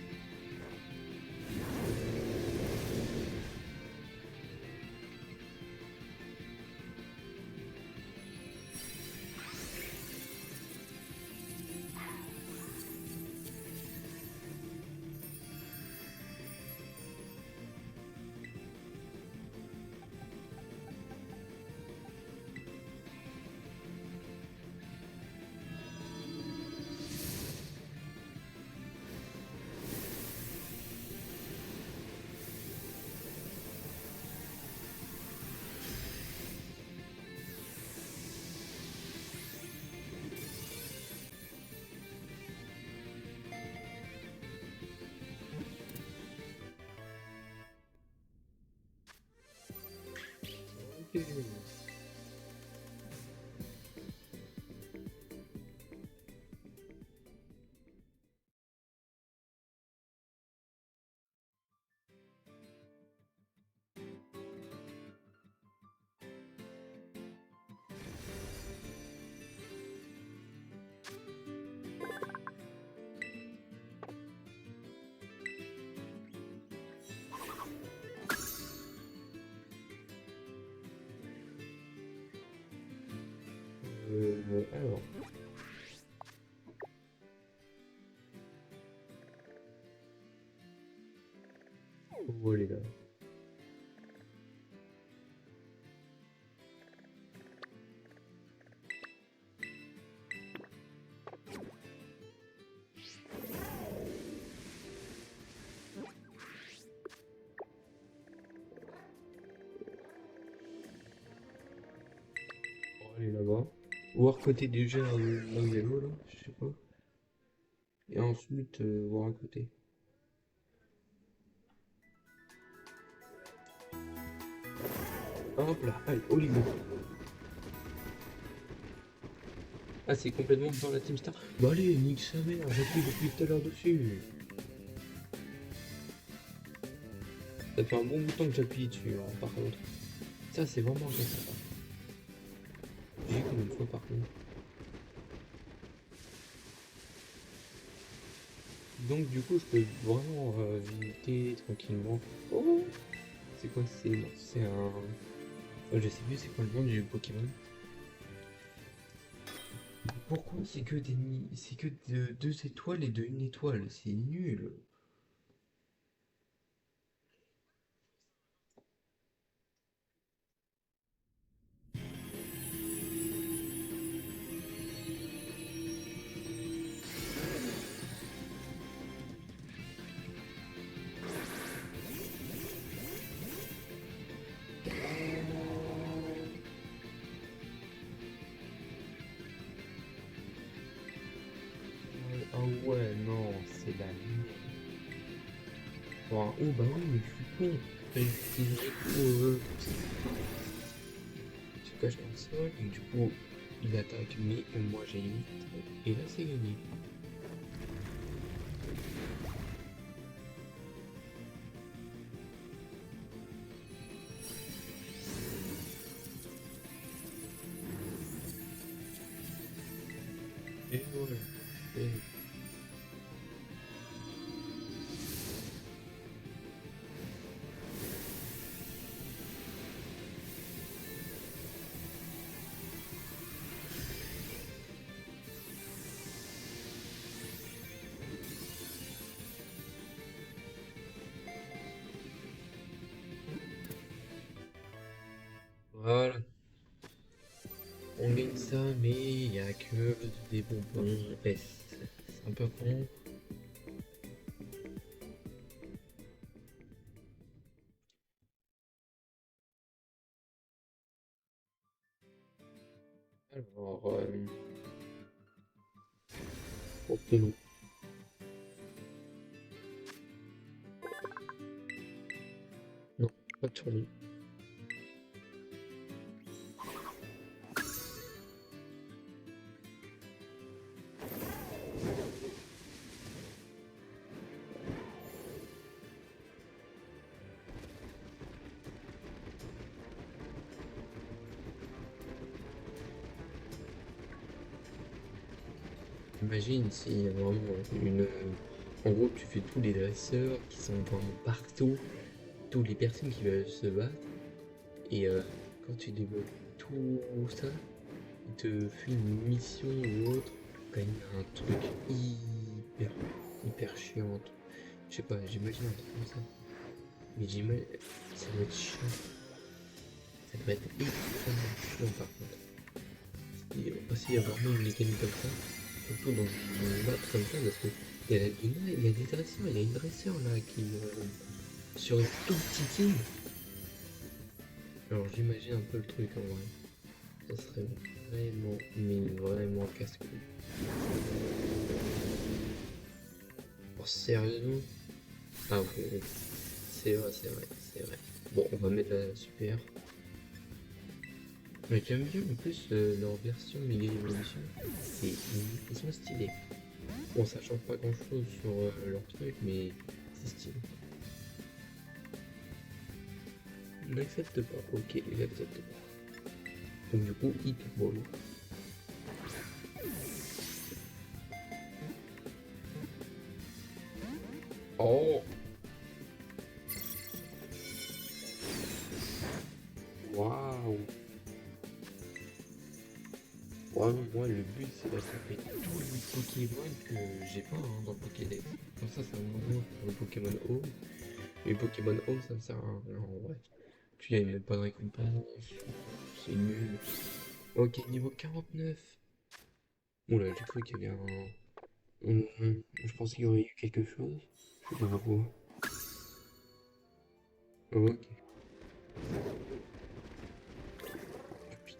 Ok. Alors, on va aller là. aller là-bas. Voir côté déjà là où il y a l'eau là, je sais pas. Et ensuite voir à côté. Hop là, allez, Olivier. Ah, c'est complètement dans la Team Star. Bah allez, nique sa mère, j'appuie depuis tout à l'heure dessus. Ça fait un bon bout de temps que j'appuie dessus, hein, par contre. Ça, c'est vraiment agressif. J'ai comme une fois par contre. Donc du coup, je peux vraiment visiter tranquillement. Oh, c'est quoi? C'est non, c'est un. Je sais plus c'est quoi le nom du Pokémon. Pourquoi c'est que c'est que de 2 étoiles et de 1 étoile? C'est nul. Ah ouais, non, c'est la merde. Oh, oh, bah oui, mais je suis con. Du coup, se cache dans le sol et du coup, il attaque, mais moi j'ai une. Et là, c'est gagné. Et voilà. Et voilà. On gagne ça, mais il n'y a que des bonbons S. C'est un peu con. Alors, obtenons. Non, pas de tourner. Imagine si vraiment une. En gros, tu fais tous les dresseurs qui sont vraiment partout, toutes les personnes qui veulent se battre, et quand tu débloques tout ça, il te fait une mission ou autre, quand il y a un truc hyper chiant. Je sais pas, j'imagine un truc comme ça. Mais j'imagine. Ça doit être chiant. Ça doit être extrêmement chiant par contre. Et aussi avoir mis une mécanique comme ça, surtout dans une map comme ça, parce que il y a des dresseurs, il y a une dresseur là qui. Sur une toute petite île. Alors j'imagine un peu le truc en vrai. Ça serait vraiment, mais vraiment casse-couille. Oh, sérieusement? Ah ok, ok. C'est vrai, c'est vrai, c'est vrai. Bon, on va mettre la super. Mais j'aime bien en plus leur version Mega Evolution. Ils sont stylés. Bon, ça change pas grand chose sur leur truc, mais c'est stylé. Il n'accepte pas. Ok, il n'accepte pas. Donc du coup, Hyper Ball. Oh! Waouh! Ouais, moi, le but, c'est d'attraper tous les Pokémon que j'ai pas hein, dans le Pokédex. Comme ça me manque pour le Pokémon Home. Les Pokémon Home, ça me sert à rien en vrai. Tu gagnes même pas de récompense. C'est nul. Ok, niveau 49. Oula, j'ai cru qu'il y avait un. Je pensais qu'il y aurait eu quelque chose. Je sais pas pourquoi. Ok.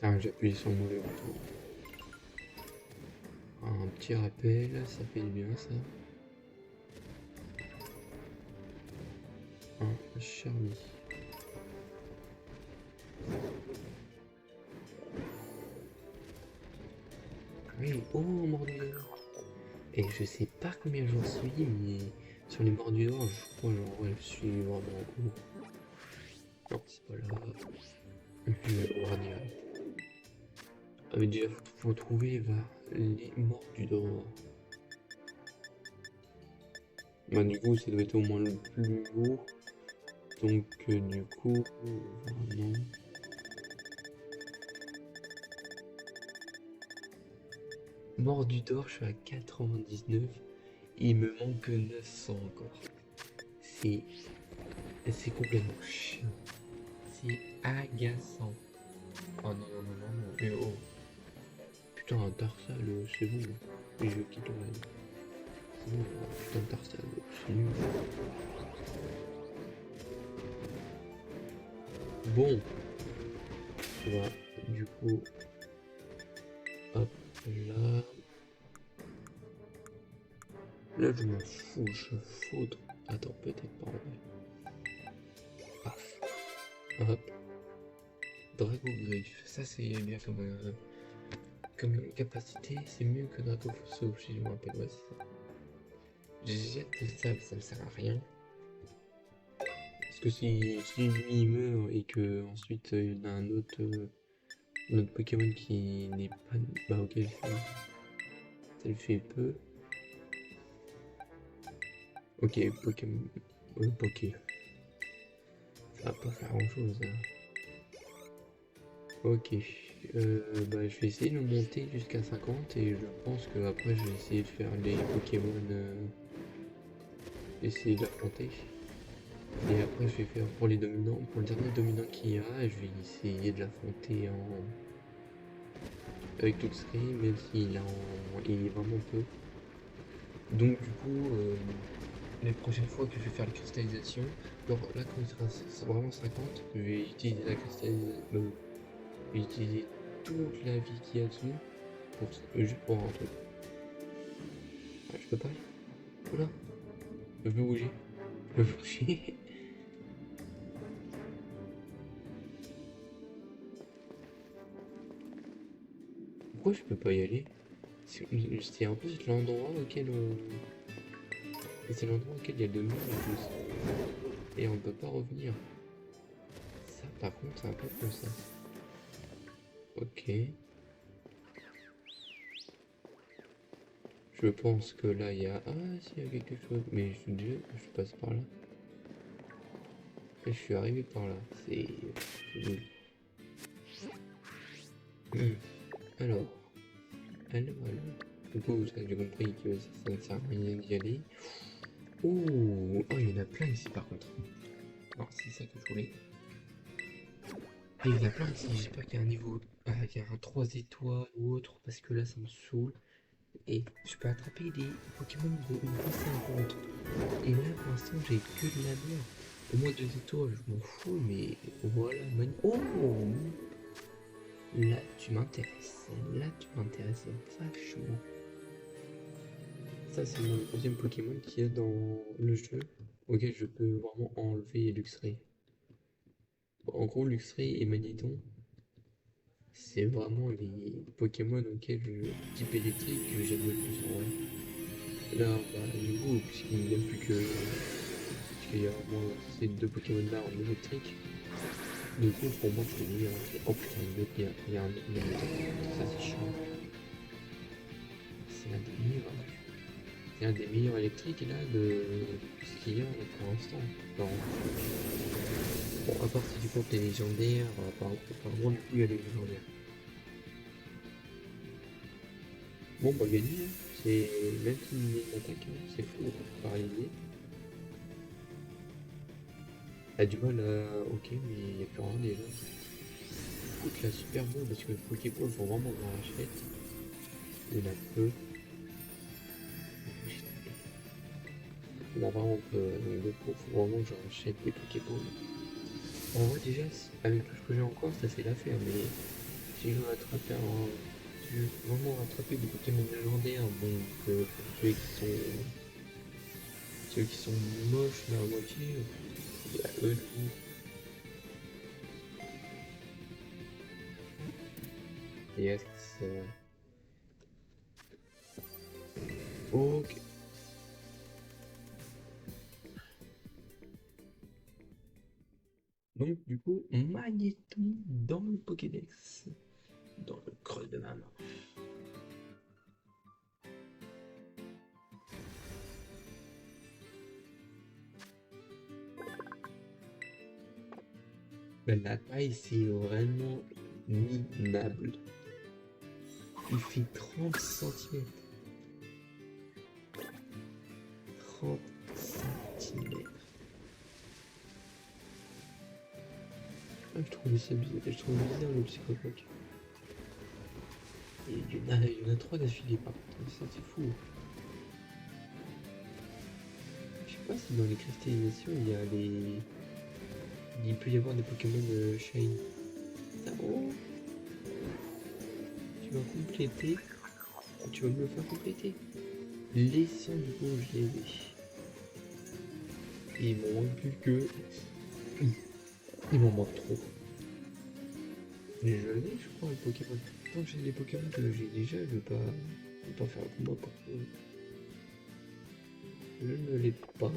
Ah, j'ai appuyé sur le mauvais bouton. Un petit rappel, ça fait du bien ça. Un Charlie. Oui, oh, mordilleur. Et je sais pas combien j'en suis, mais sur les mordilleurs, je crois genre ouais, je suis vraiment haut. Non, c'est pas là. Le mordilleur. Ah mais déjà, faut trouver les mordilleurs. Bah du coup, ça doit être au moins le plus haut. Donc du coup, vraiment... Mordidor, je suis à 99. Il me manque 900 encore. C'est... C'est complètement chiant. C'est agaçant. Oh non, non, non, non, non. Mais oh. Putain, un Tarsal, c'est bon. Et je quitte le raid. C'est bon, putain, Tarsal, c'est nul. Bon. On va, du coup... Hop, là... Là, je m'en fous, je faudre. Attends, peut-être pas en vrai. Paf. Hop. Drago Griffe. Ça, c'est bien comme capacité. C'est mieux que Drago Fosso, si je me rappelle. Ouais, c'est ça. Je jette le sable, ça ne sert à rien. Parce que si lui il meurt et que ensuite il y en a un autre Pokémon qui n'est pas. Bah, ok, ça le fait peu. Ok, Pokémon. Poké. Ça va pas faire grand chose. Hein. Ok. Bah, je vais essayer de monter jusqu'à 50 et je pense que après je vais essayer de faire les Pokémon. Essayer de l'affronter. Et après je vais faire pour les dominants. Pour le dernier dominant qu'il y a, je vais essayer de l'affronter avec toute série, même s'il il est vraiment peu. Donc du coup, les prochaines fois que je vais faire la cristallisation, alors là quand il sera vraiment 50, je vais utiliser la cristallisation, je vais utiliser toute la vie qu'il y a dessus, juste pour un truc. Ah, je peux pas aller. Oula, je peux bouger. Je peux bouger. Pourquoi je peux pas y aller? C'est en plus l'endroit auquel on... C'est l'endroit auquel il y a le mur en plus. Et on peut pas revenir. Ça par contre c'est un peu comme ça. Ok. Je pense que là il y a... Ah si, il y a quelque chose. Mais je passe par là. Et je suis arrivé par là. C'est nul. Alors. Alors. Du coup, vous avez compris que ça ne sert à rien d'y aller. Oh, oh, il y en a plein ici par contre. Alors c'est ça que je voulais. Ah, il y en a plein ici. J'espère qu'il y a un niveau... Ah, qu'il y a un 3 étoiles ou autre. Parce que là ça me saoule. Et je peux attraper des Pokémon de niveau 50. Et là pour l'instant j'ai que de la merde. Au moins 2 étoiles, je m'en fous, mais voilà, oh, là tu m'intéresses. Là tu m'intéresses vachement. Ça c'est mon deuxième Pokémon qui est dans le jeu. Auquel je peux vraiment enlever Luxray. En gros, Luxray et Magnéton, c'est vraiment les Pokémon auxquels type électrique que j'aime le plus en vrai. Là, bah, du coup, puisqu'il n'y a plus que. Puisqu'il y a vraiment ces deux Pokémon là en électrique, du coup, pour moi, c'est le meilleur. Oh putain, il y a un autre Magnéton. Ça, c'est chiant. C'est un des meilleurs. C'est un des meilleurs électriques là de ce qu'il y a là, pour l'instant. Bon, à part si tu comptes les légendaires, apparemment, du coup, il y a les légendaires. Bon, bah, gagné, hein. C'est même s'il est attaque, hein, c'est fou, paralysé. A du mal à. Ok, mais il n'y a plus rien déjà. Écoute, là, super bon parce que les Pokéballs font vraiment grand achète. Il y en a peu. Il y en a vraiment peu, donc du coup, faut vraiment que j'achète des Pokéballs. En vrai, déjà, avec tout ce que j'ai encore, ça fait l'affaire, mais si je veux attraper un... Si je veux vraiment attraper des Pokémon légendaires, bon, pour ceux qui sont moches mais à moitié, c'est à eux de vous. Yes. Ok. Donc du coup, Magnéton dans le Pokédex, dans le creux de ma main. Ben, la taille, c'est vraiment minable. Il fait 30 centimètres. 30 centimètres. Ah, je trouve bizarre le psychopoc. Et il y en a 3 d'affilée par contre, ça c'est fou. Je sais pas si dans les cristallisations il y a les... Il peut y avoir des Pokémon Shine. Ah, oh, tu vas compléter. Tu vas me le faire compléter. Les sanglots, je les ai. Et il m'en manque plus que... Il m'en manque trop. Mais je l'ai, je crois, le Pokémon. Tant que j'ai des Pokémon que j'ai déjà, je vais pas faire le combat pour eux. Je ne l'ai pas.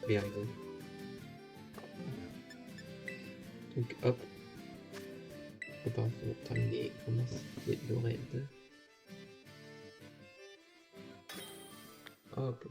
Merde. Donc hop. Préparation terminée. Commence le raid. Hop.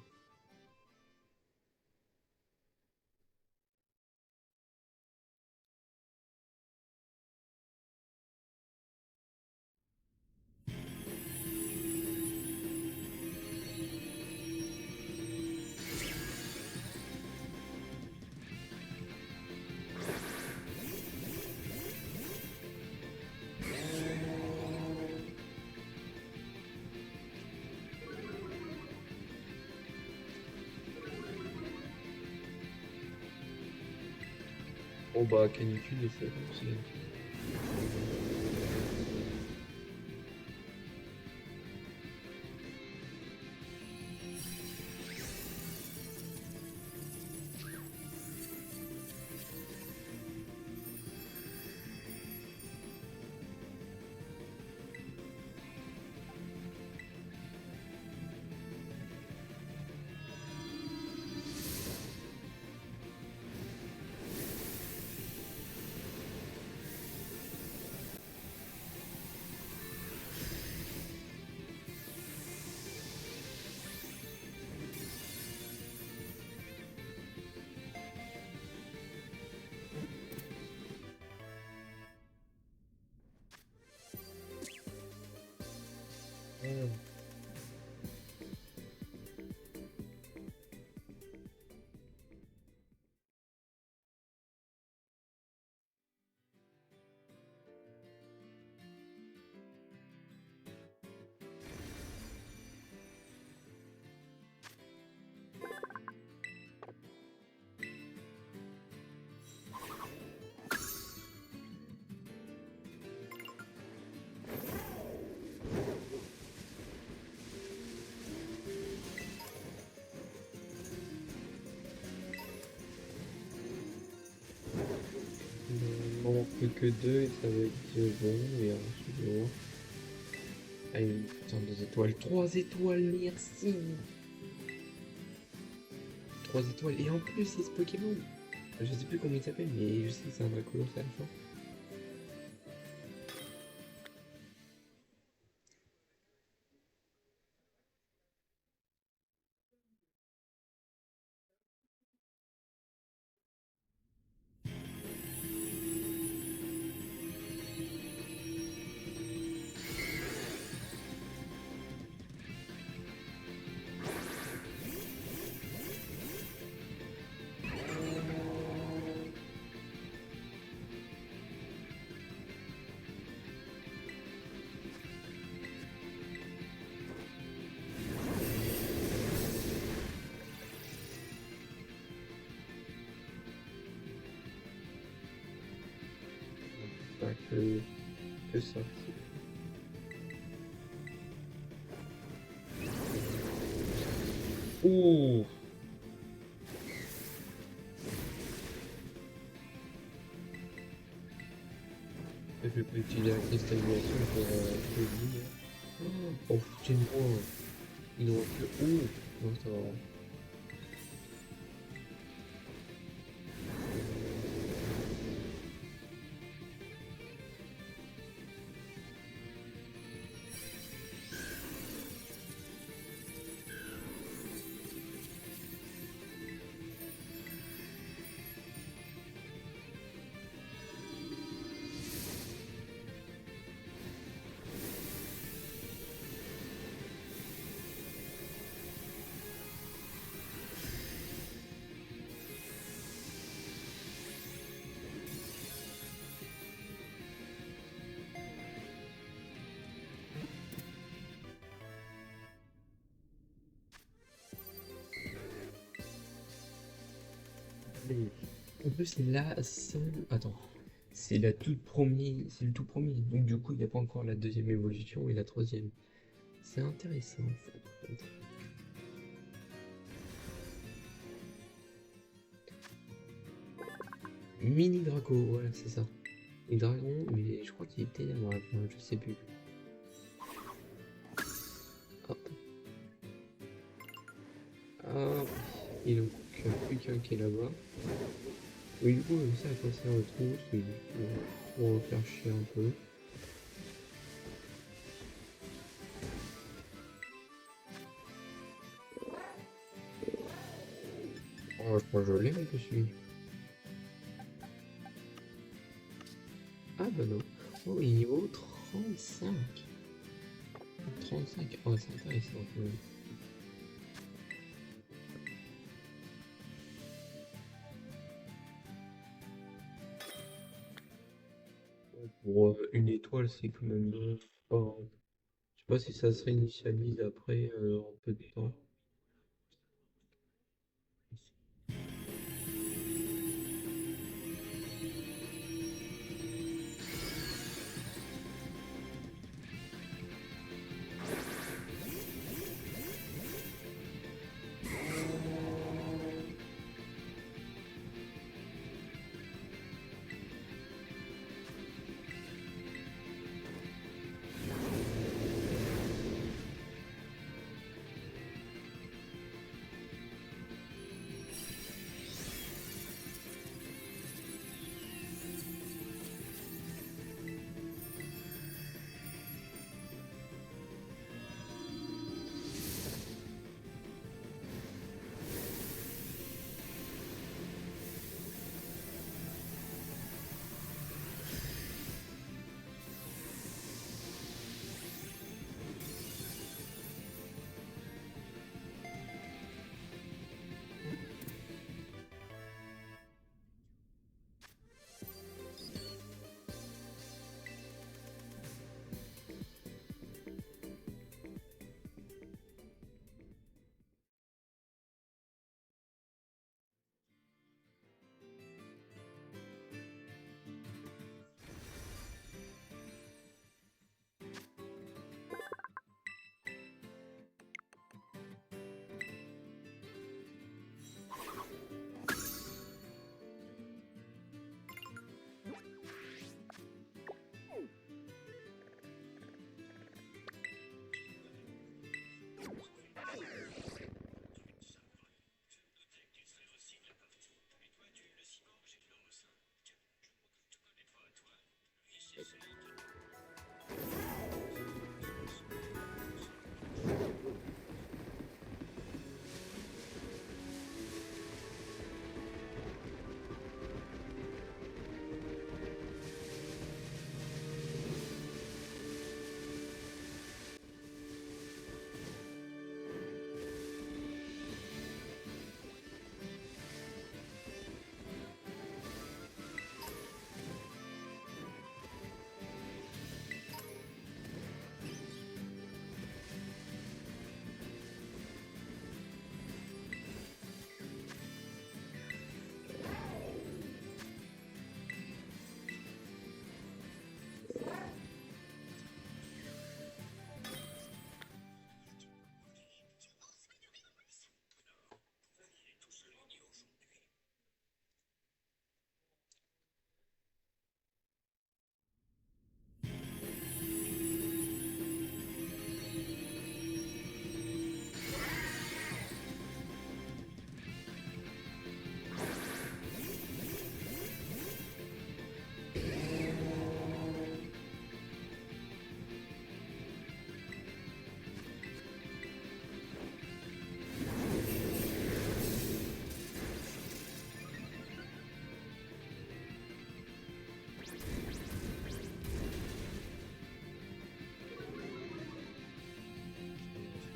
Bon bah canicule et c'est bon, Il m'en manque plus que 2 et ça va être bon. Et ensuite, je vais voir. Allez, putain, 2 étoiles. 3 étoiles, merci. 3 étoiles. Et en plus, c'est ce Pokémon. Je sais plus comment il s'appelle, mais je sais que c'est un Dracolos à la fin. Pas que... Que ça. Ouh. Je vais pas utiliser la cristallisation pour le dire. Oh, foutez-moi. Il ne reste que... Ouh. Non, ça va. Mais en plus, c'est la seule. Attends. C'est la toute première. C'est le tout premier. Donc, du coup, il n'y a pas encore la deuxième évolution et la troisième. C'est intéressant, ça, par contre. Mini Draco, voilà, c'est ça. Et Dragon, mais je crois qu'il était ténèbres à la fin, je sais plus. Hop. Ah, il en manque plus qu'un qui est là-bas. Oui, du coup, ça, à quoi ça retrouve, c'est pour faire chier un peu. Oh, je crois que je l'ai, je suis. Ah bah non. Oh, il est niveau 35. 35. Oh, c'est intéressant. Pour une étoile, c'est quand même fort. Je sais pas si ça se réinitialise après en peu de temps.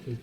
Un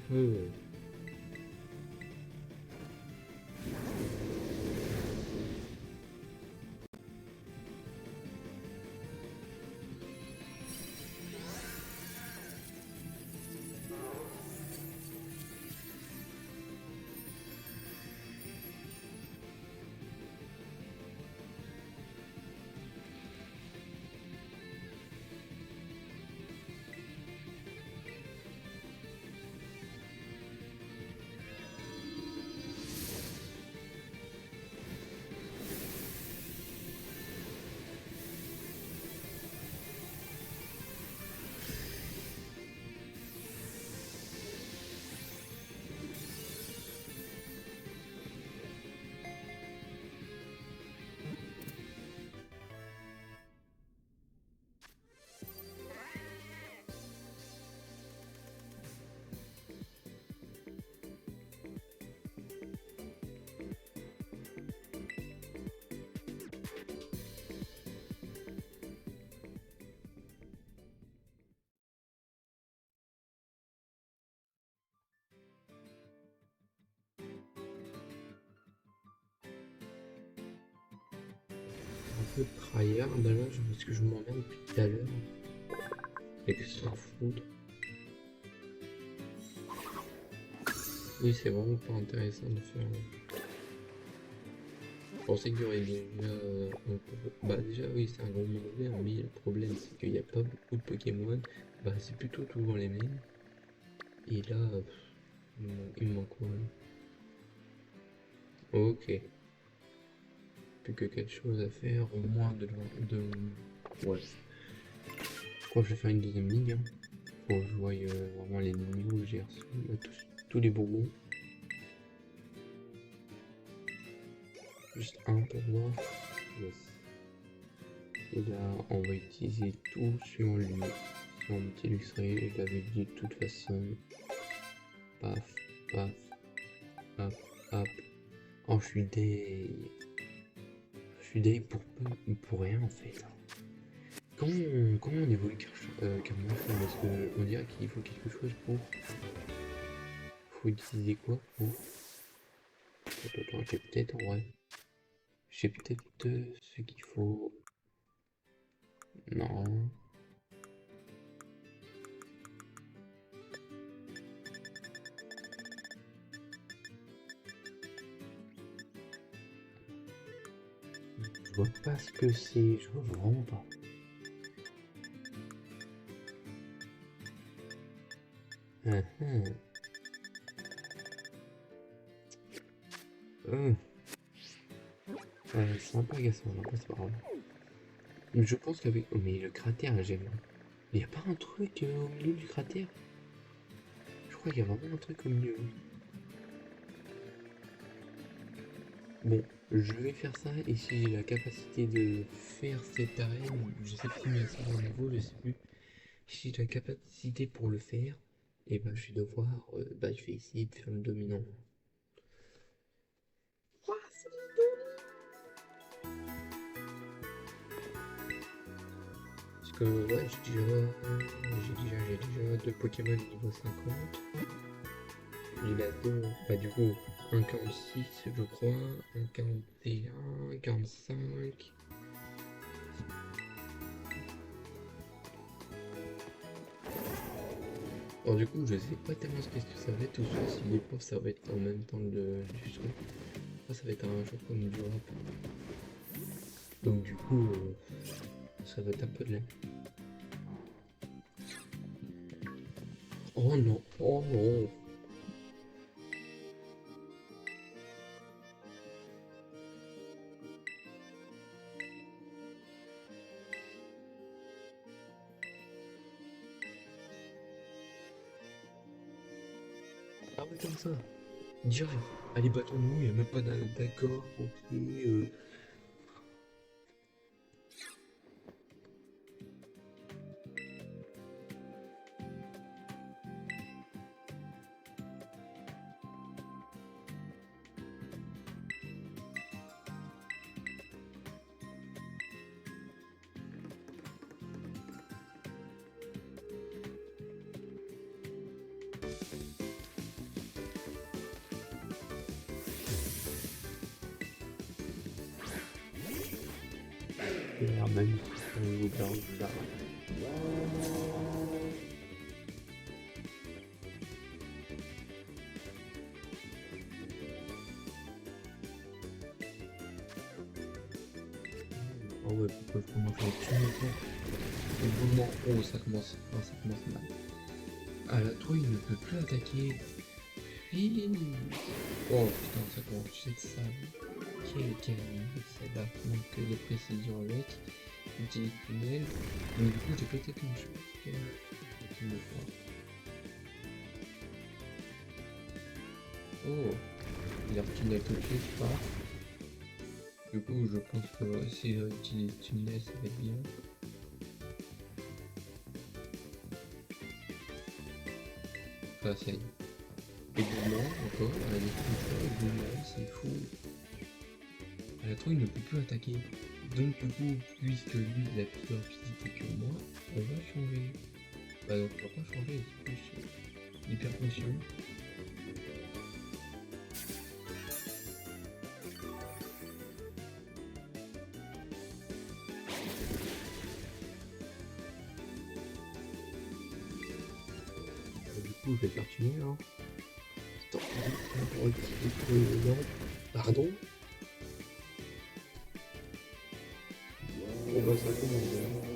peu tryhard là, parce que je m'emmène depuis tout à l'heure. Et que s'en foutre. Oui, c'est vraiment pas intéressant de faire. Je pensais qu'il y aurait déjà Bah déjà oui, c'est un gros monde ouvert, mais le problème c'est qu'il n'y a pas beaucoup de Pokémon. Bah c'est plutôt toujours les mêmes. Et là, il me manque quoi là? Ok. Plus que quelque chose à faire, au moins Ouais. Je crois que je vais faire une deuxième ligne. Hein. Faut que je voie vraiment les niveaux que j'ai reçus, là, tous les bonbons. Juste un pour moi. Yes. Et là, on va utiliser tout sur lui. Sur mon petit Luxray, je l'avais dit de toute façon. Paf, paf, hop, hop. Oh, je suis deg. Je suis deg pour rien en fait. Comment on évolue Carmouche parce qu'on dirait qu'il faut quelque chose pour. Faut utiliser quoi pour. Attends, j'ai peut-être en vrai. J'ai peut-être ce qu'il faut. Non. Je vois pas ce que c'est, je vois vraiment pas. C'est un peu agaçant, là, c'est pas grave. Je pense qu'avec. Oh, mais le cratère, j'aime. Il y a pas un truc au milieu du cratère? Je crois qu'il y a vraiment un truc au milieu. Bon, je vais faire ça et si j'ai la capacité de faire cette arène, je sais plus combien c'est au niveau, je sais plus. Si j'ai la capacité pour le faire, et ben je vais devoir. Je vais essayer de faire le dominant. Parce que ouais, j'ai déjà deux Pokémon niveau 50. Il a deux, bah du coup, un 46 je crois, un 41, 45. Alors du coup, je sais pas tellement ce que ça va être, ou soit si les profs ça va être en même temps du truc. Ça va être un jeu comme du rap. Donc du coup, ça va être un peu de l'air. Oh non, oh non. Ah ouais, comme ça. Direct. Allez, battons-nous, il n'y a même pas d'accord, ok. super, même si on joue dans le jardin. Oh ouais, pourquoi je commence à tuer maintenant? Au moment où ça commence mal. Ah là, toi, il ne peut plus attaquer. Oh putain, ça commence, tu sais que ça. Quel celle-là manque de précision avec. Utilise tunnel. Donc du coup, j'ai peut-être une chose qui me voit. Oh, il a tunnel tout de suite, pas. Du coup, je pense que si j'utilise tunnel, ça va être bien. Enfin, ça y est. Éboulement, encore, elle a des trucs, éboulement, c'est fou. La trouille ne peut plus attaquer. Donc du coup, puisque lui il a plus de rapidité que moi, on va changer. Bah donc on va pas changer, c'est plus hyper potion. Du coup je vais continuer hein. Attends, non, pardon. On va s'attendre,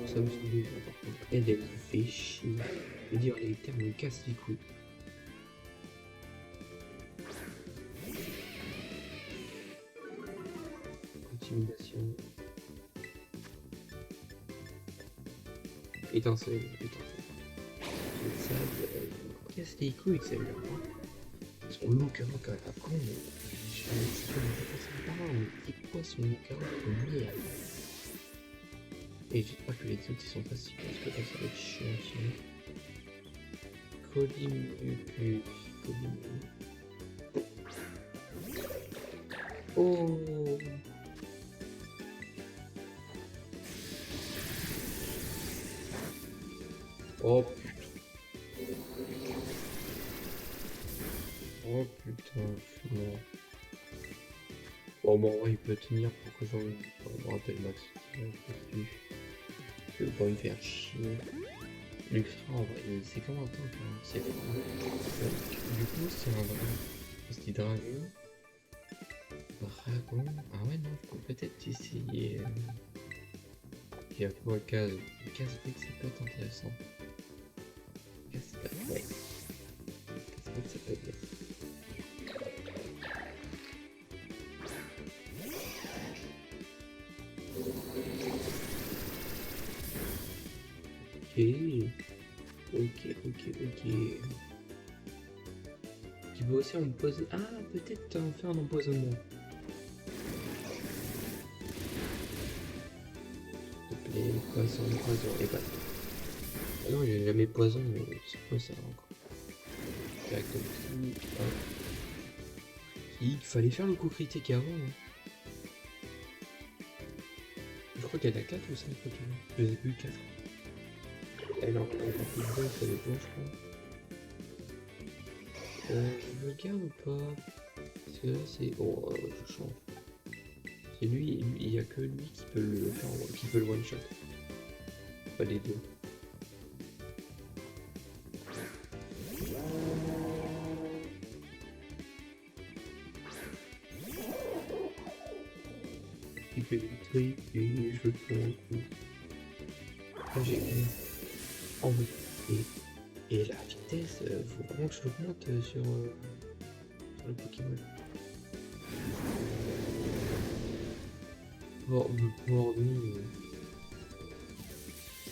ça me semble par contre. Elle me fait chier. Je veux dire les termes me cassent les couilles. Intimidation. Étincelle. Ça casse les couilles celle-là. Son look-out quand même à con, mais je sais pas par là, mais c'est quoi son look-out de merde? Et j'espère que les autres ils sont faciles parce que là ça va être chiant sinon. Colimucus. Oh! Oh putain. Oh putain, je suis mort. Bon, bon, ouais, il peut tenir pour que j'en me rappelle Max. Je vais pas me faire chier. Luxra, en vrai, c'est comme un tank, hein. C'est du coup, c'est un dragon. C'est dragon. Dragon. Ah ouais, non, je peux peut-être essayer. Il y a quoi, case brique, ça peut être intéressant. Casse-brique, ouais. Casse-brique, ça peut être bien. Ok. Tu peux aussi empoisonner. Ah, peut-être faire un empoisonnement. S'il te plaît, poison. Et pas. Ah non, j'ai jamais poison, mais c'est quoi ça encore? Directement. Il fallait faire le coup critique avant. Hein. Je crois qu'elle a 4 ou 5 Pokémon. Je les ai plus 4. Elle en a plus de 2, ça dépend, je crois. Je le garde ou pas? Parce que là c'est. Oh, je change. C'est lui, il n'y a que lui qui peut le faire, qui peut le one shot. Pas les deux. Il fait des trucs et je le fais un coup. Là j'ai. Oh oui. Et la vitesse, faut vraiment que je l'augmente sur le Pokémon. Bon, le pouvoir lui.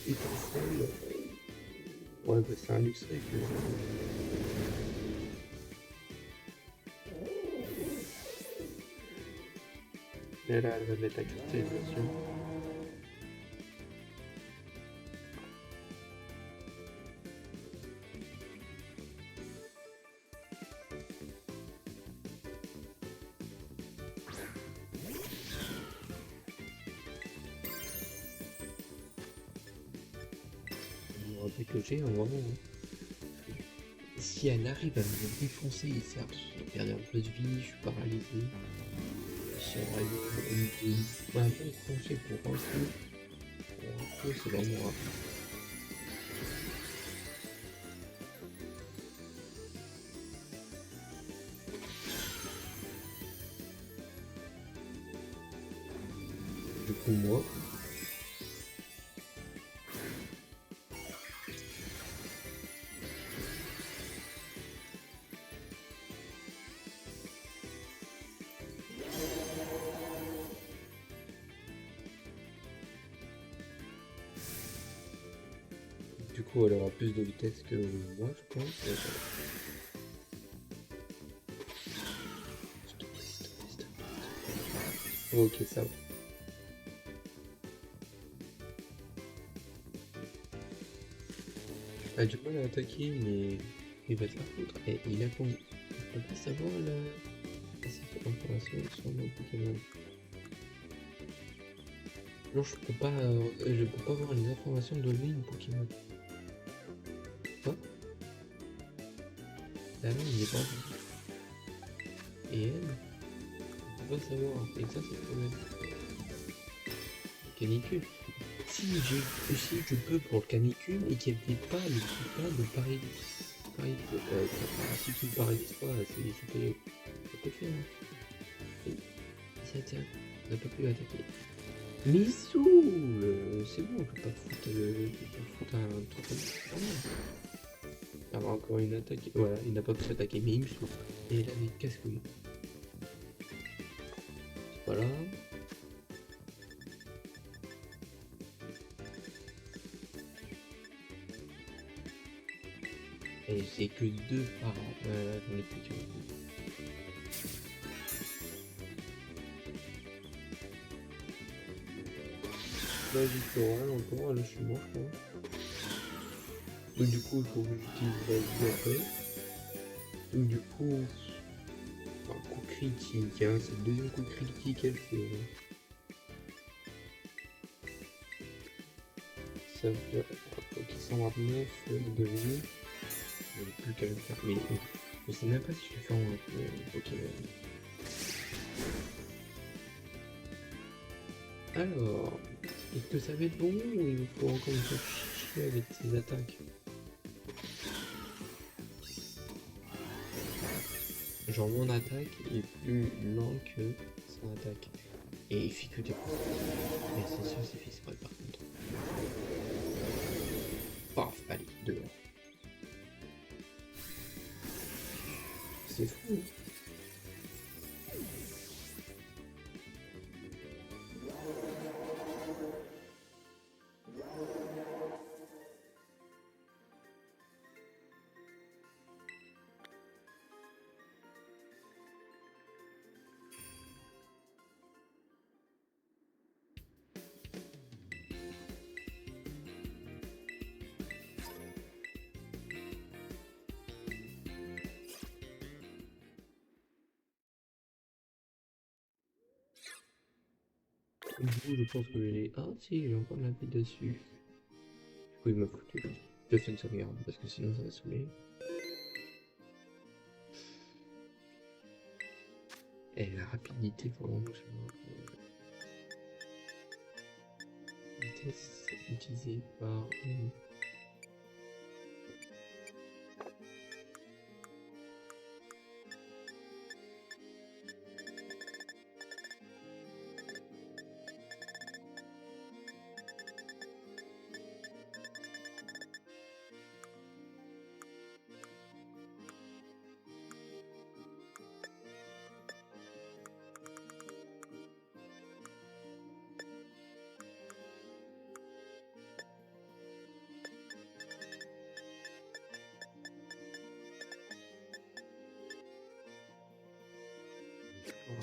Étincelle. Ouais, bah c'est un luxe que. Et là, elle va mettre la cristallisation. Que j'ai un moment. Hein. Si elle arrive à me défoncer et faire perdre un peu de vie, je suis paralysé. Si elle arrive à me trancher pour un coup. coup, c'est vraiment rapide. Du coup, moi, elle aura plus de vitesse que moi, je pense. Ok, ça va. Ah, du mal à attaquer, mais il va te la foutre. Et il a combien? On peut pas savoir cette information sur mon Pokémon. Non, je peux pas voir les informations de lui, mon Pokémon. Quoi? Ah non, il est pas vu. Et elle, on peut pas savoir. Et ça, c'est le problème. Canicule. Si je peux pour le canicule et qu'il n'y ait pas le truc de Paris. Si tu ne paralyses pas, ça peut faire. Et, tiens, on n'a pas pu attaquer. Missou, c'est bon, on peut pas foutre un truc comme ça. Il y aura encore une attaque. Voilà, il n'a pas pu s'attaquer, mais il me souffle. Et là, il casse-couille. Voilà. Et c'est que 2 par dans les piqûres. Là, littoral encore, là je suis mort, je crois. Donc du coup, il faut que j'utilise la vie après. Donc du coup, un coup critique, hein, c'est le deuxième coup critique qu'elle fait. Ça fait qu'il s'en va 9 de vie. Je n'ai plus qu'à le faire. Mais je sais même pas si je suis fais en Pokémon. Alors, est-ce que ça va être bon ou il faut encore une fois chier avec ses attaques? Genre mon attaque est plus lent que son attaque. Et il fait que des coups. Mais c'est sûr c'est fait exprès par contre. Paf, allez, dehors. C'est fou. Du coup, je pense que j'ai... Ah si, j'ai encore la vie dessus. Du coup, il m'a foutu. Je fais une sauvegarde parce que sinon ça va saouler. Et la rapidité, faut vraiment que je vitesse utilisée par...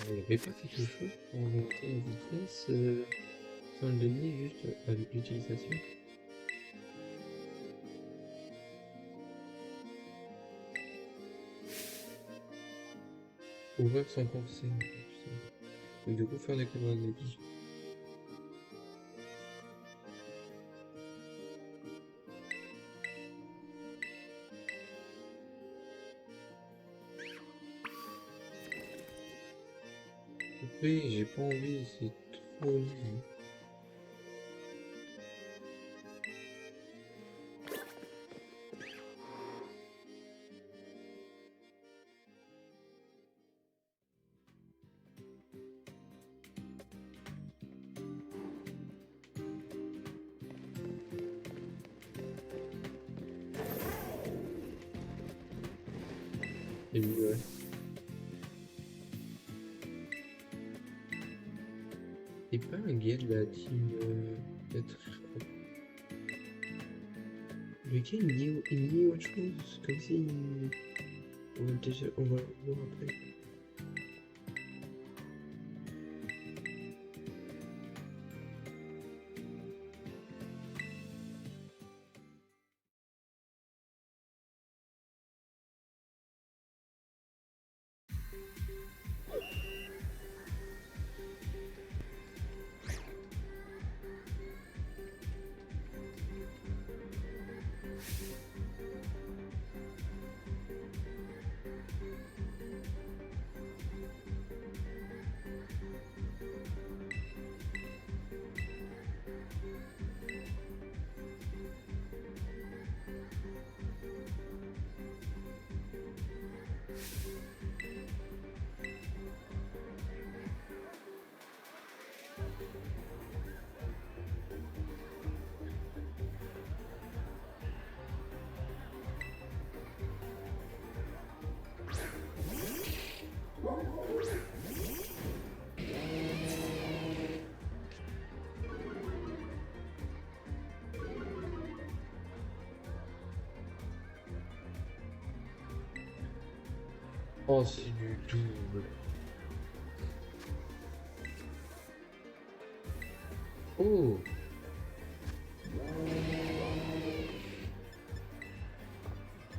Il n'y avait pas quelque chose pour augmenter la vitesse sans le donner juste avec l'utilisation. Ouvrir sans penser. Donc du coup faire des commandes de vie. Oui, j'ai pas envie, c'est trop nul. J'ai vu, ouais. C'est pas un gars de la team. Peut-être, je crois. Le gars, il dit autre chose. Comme si. On va le voir après. Oh, c'est du double. Oh!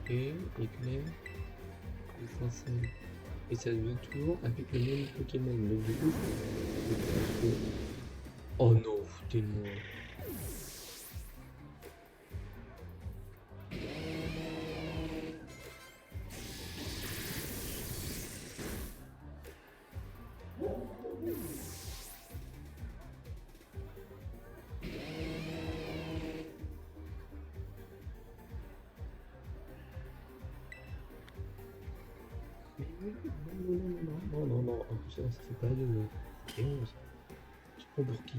Et éclair, étincelle. Et ça devient toujours avec le même Pokémon. Donc du coup, oh non, foutez-moi. Mais non. En plus, ça fait pas de 11. Je prends pour qui?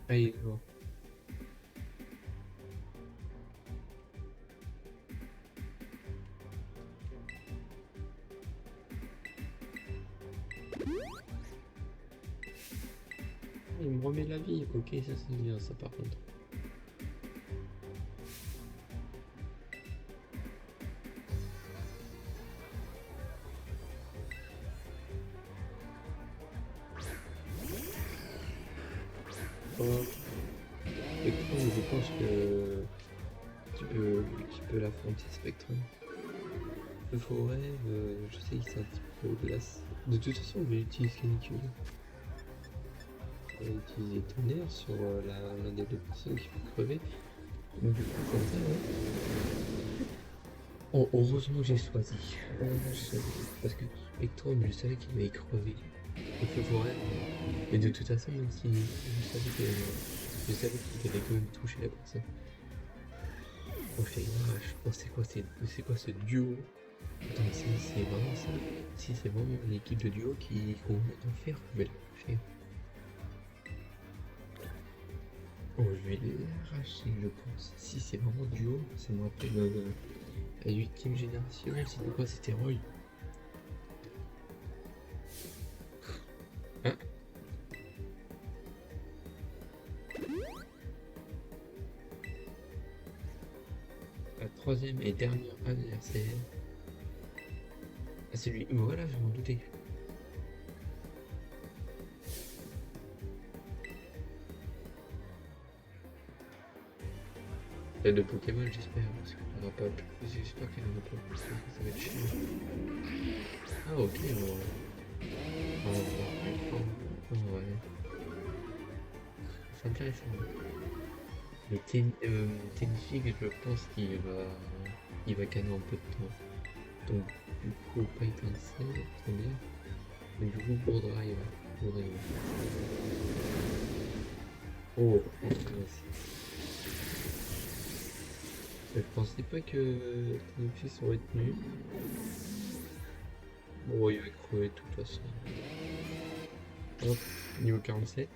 Allez, go. Il me remet la vie. Ok, ça c'est bien, ça par contre. Oh. Spectrum, je pense que tu peux l'affronter, Spectrum. Le forêt, je sais qu'il c'est un petit peu glace. De toute façon, je vais utiliser Canicule. On va utiliser tonnerre sur l'un des deux personnes qui vont crever. Donc, du coup, comme ça, ouais. Oh, heureusement que j'ai choisi. Parce que Spectrum, je savais qu'il allait crever. Donc le forêt. Mais de toute façon, même si je savais qu'il allait quand même toucher la personne. Oh, je fais, oh, c'est quoi ce duo? Attends, si c'est vraiment ça, si c'est vraiment une équipe de duo qui vont en faire, je vais l'arracher. Oh, je vais l'arracher, je pense. Si c'est vraiment duo, ça me rappelle la 8ème génération, c'était quoi? C'était Roy. Hein? La 3ème et dernière anniversaire. Ah, c'est lui. Voilà, je m'en doutais. Il y a de Pokémon, j'espère, parce qu'il n'y en aura pas plus. J'espère qu'il n'y en a pas plus, parce que ça va être chiant. Ah, ok, bon. On va voir. Oh, ouais. C'est intéressant. Le Tenfig, je pense il va canner un peu de temps. Donc, du coup, pas étincelle, très bien. Mais du coup, pour drive. Pour drive. Oh, je pensais pas que Tenfig aurait tenu. Bon, il va crever de toute façon. Hop, niveau 47.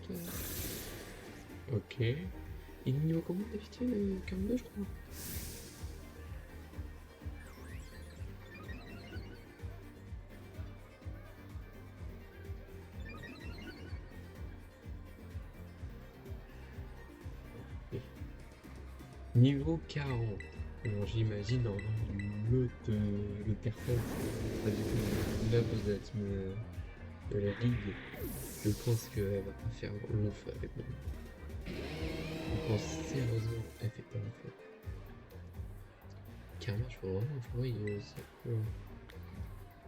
Ok. Il est niveau combien d'habitude? 42, je crois. Niveau 40. Alors j'imagine en l'autre personne, pas du coup la boss de de la ligue. Je pense qu'elle va pas faire long feu avec moi. Je pense sérieusement elle fait pas long feu. Car moi je veux vraiment jouer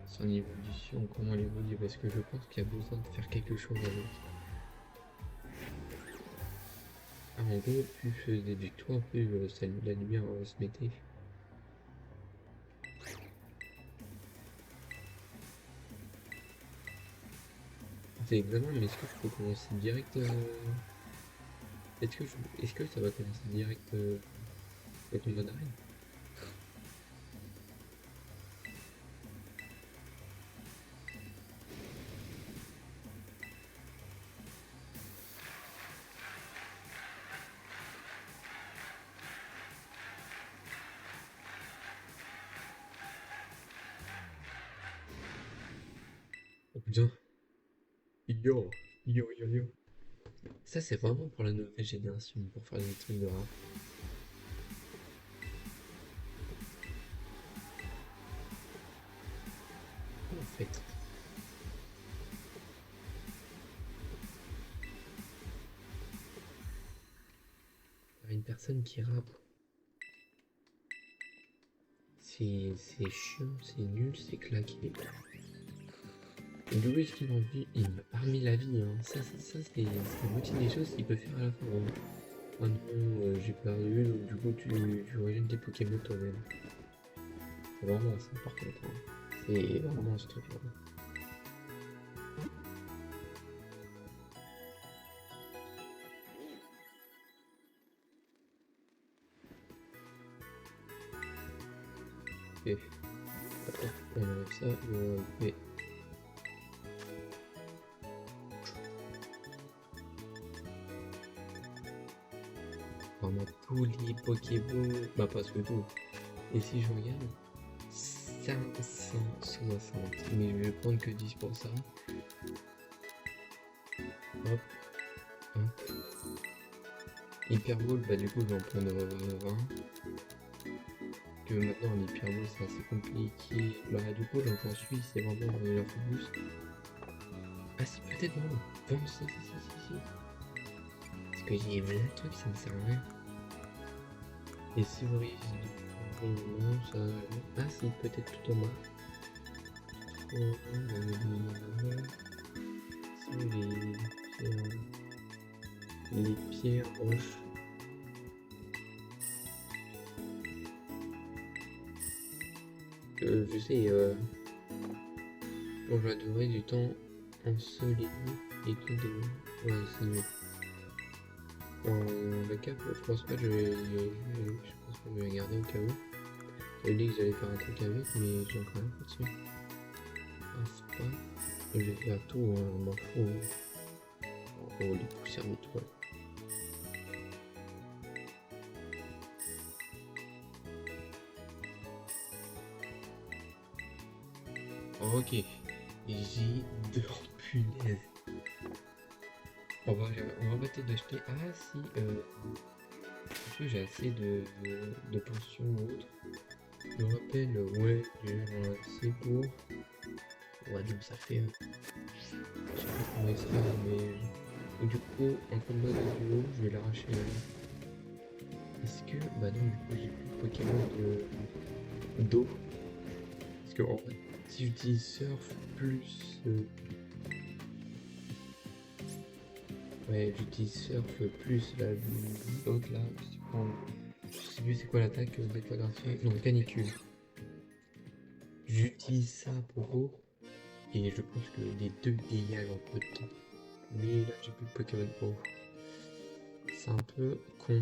son évolution, comment l'évoluer, parce que je pense qu'il y a besoin de faire quelque chose avec. Ah, en gros, plus je faisais des victoires, plus la lumière se mettait. C'est examen, mais est-ce que je peux commencer direct est-ce que ça va commencer direct le combat d'arène? Oh putain, yo, yo. Ça c'est vraiment pour la nouvelle génération, pour faire des trucs de rap. En fait, une personne qui rappe, c'est chiant, c'est nul, c'est claqué. Louis qui m'envie, il m'a parmi la vie, hein. Ça c'est la moitié des choses qu'il peut faire à la fin, hein. Ah non, j'ai perdu, donc du coup tu régènes tes Pokémon toi-même. C'est vraiment ça par contre, hein. C'est vraiment ce truc-là. Ok, attends, on enlève ça, mais... Vraiment tous les Pokéballs, bah pas que tout. Et si je regarde, 560, mais je vais prendre que 10 pour ça. Hop, hop. Hyperball, bah du coup je vais en prendre 20. Que maintenant l'Hyperball c'est assez compliqué. Bah du coup donc en Suisse c'est vraiment leur boost. Ah si peut-être non. 20 si. Parce que j'ai plein de trucs ça me sert à rien. Et si vous risquez non ça. Ah si peut-être tout en bas. Les pierres roches. Je sais, pour la durée du temps ensoleillé et tout de... Ouais, c'est mieux. Le cap, je pense pas que je pense que je vais garder au cas où. J'avais dit que j'allais faire un truc avec, mais j'ai encore rien fait dessus. Ah, c'est pas... Je vais faire tout, hein, m'en fous. Oh, les poussières d'étoiles. Ok. J'ai deux punaises. On va peut-être d'acheter. Ah si, est-ce que j'ai assez de potions ou autre? Je me rappelle, ouais, j'ai assez pour. Ouais, donc ça fait. Je sais pas comment extraire, mais. Donc, du coup, en combat de duo, je vais l'arracher là. Est-ce que. Bah non, du coup, j'ai plus de Pokémon d'eau. Parce que en fait, si j'utilise Surf plus. Ouais, j'utilise Surf plus l'autre là. Je sais plus c'est quoi l'attaque déflagration. Non, canicule. J'utilise ça pour eau. Et je pense que les deux dégagent en peu de temps. Mais là, j'ai plus de Pokémon eau. C'est un peu con.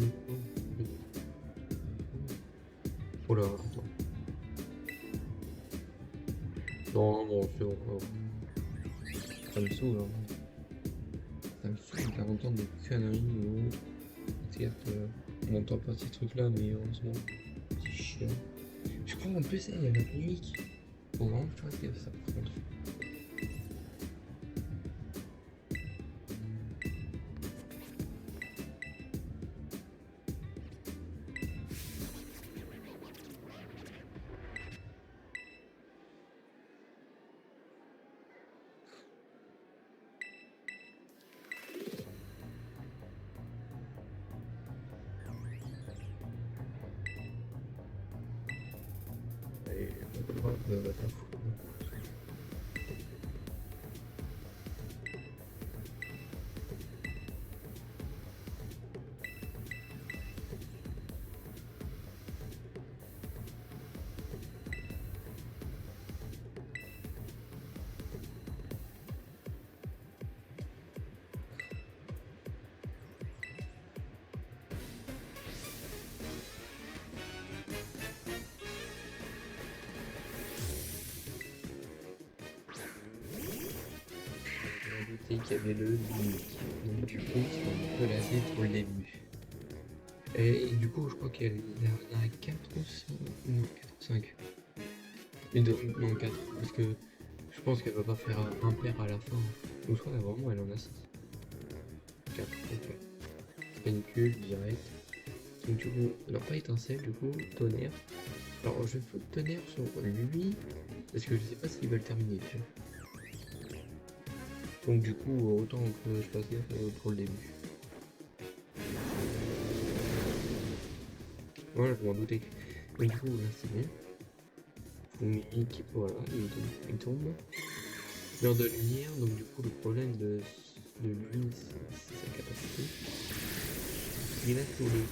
c'est bon. Oh là, attends. Non, non, c'est bon. Oh. Ça me saoule, hein. Ça me saoule, 40 ans de conneries ou autre. Certes, on n'entend pas ces trucs-là, mais heureusement, c'est chiant. Je crois en plus, il y a la musique. Faut vraiment que je fasse gaffe, ça, par contre. Allez, hop, va t'en foutre. J'ai noté qu'il y avait le mimique. Donc du coup, on peut laver pour le début. Et du coup, je crois qu'il y en a 4 ou 5. Non, 4 ou 5. Non, 4. Parce que je pense qu'elle va pas faire un pair à la fin. Ou soit vraiment elle en a 6. 4, ok. Canicule, direct. Donc du coup, alors pas étincelle, du coup, tonnerre. Alors je vais foutre tonnerre sur lui. Parce que je sais pas s'il va le terminer déjà. Donc du coup, autant que je fasse gaffe pour le début. Voilà, je m'en doutais. Donc du coup, là c'est bon. Mimique, voilà, il tombe. L'heure de lumière, donc du coup le problème de lui, c'est sa capacité. Il a tourné.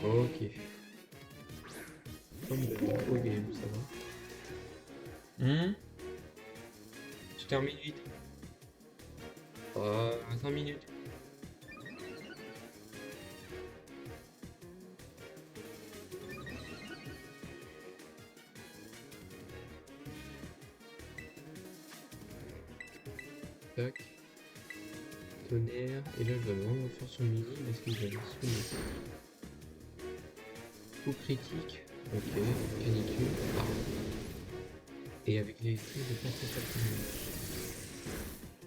Ok. Comme de au game, ça va. Je termine vite. 5 minutes. Tac. Tonnerre. Et là, je dois vraiment faire son mini parce qu'il va le soumettre. Coup critique. Ok. Canicule. Ah. Et avec les traits, je pense que ça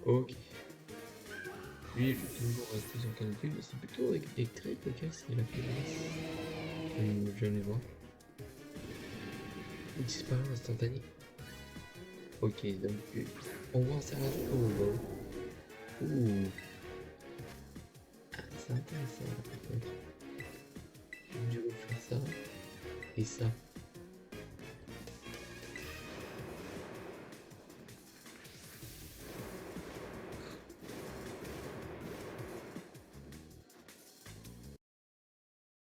peut. Ok. Lui, il faut toujours rester sur canicule. C'est plutôt avec des traits ok, c'est la faiblesse. Je vais voir. Il disparaît instantané. Ok, donc on voit ça. Ouh. Ah, c'est intéressant par contre. Je vais faire ça et ça.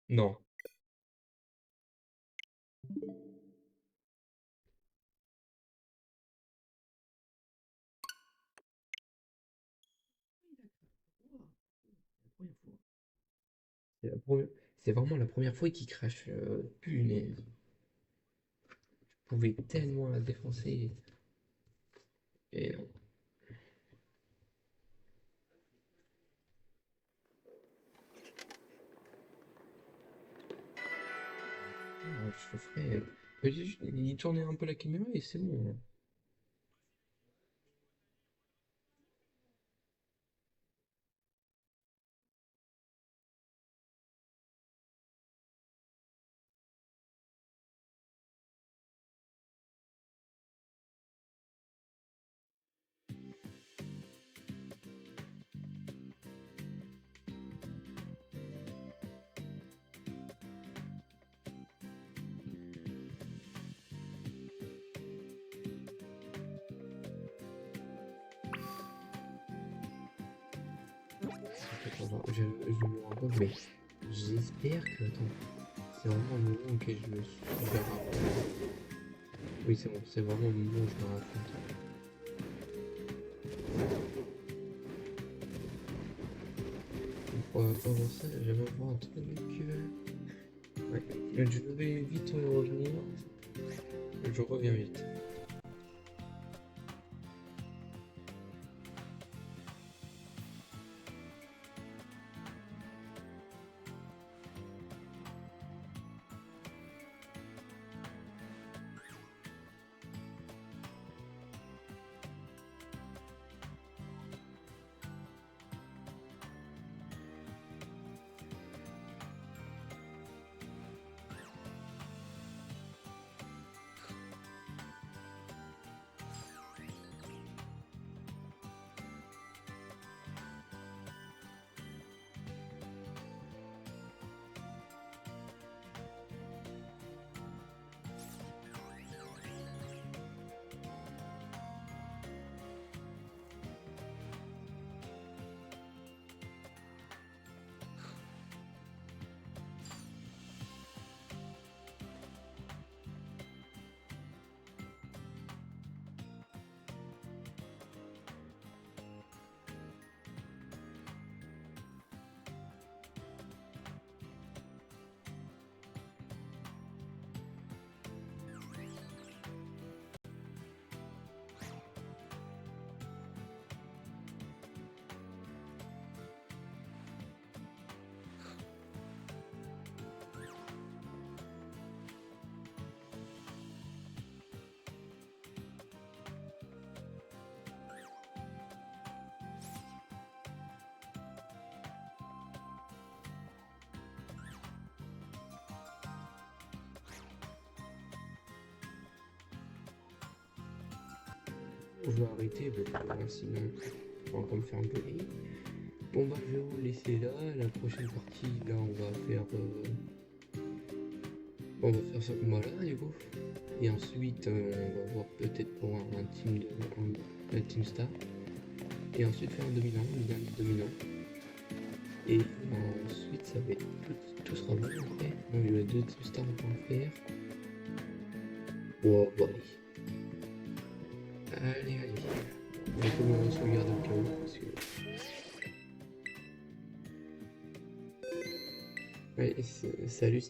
Non. C'est vraiment la première fois qu'il crache. Punaise. Je pouvais tellement la défoncer. Et non. Ah, je ferais. Il tournait un peu la caméra et c'est bon, hein. Attends, je me rends compte, mais j'espère que. Attends, c'est vraiment le moment auquel je me suis super rapproché. Oui, c'est bon, c'est vraiment le moment où je me raconte. avant ça, j'aimerais voir un truc. Ouais. Je vais vite revenir. Je reviens vite. Je vais arrêter parce que sinon on va encore me faire engueuler. Bon bah je vais vous laisser là. La prochaine partie là on va faire ce combat-là du coup. Et ensuite on va voir peut-être pour un team de un team star. Et ensuite faire un dominant, une dernière dominant. Et ensuite ça va être tout sera bon après. Donc il y a 2 team stars on va en faire. Oh bah allez. On va comment se regarder au cas où parce que. Ouais, salut.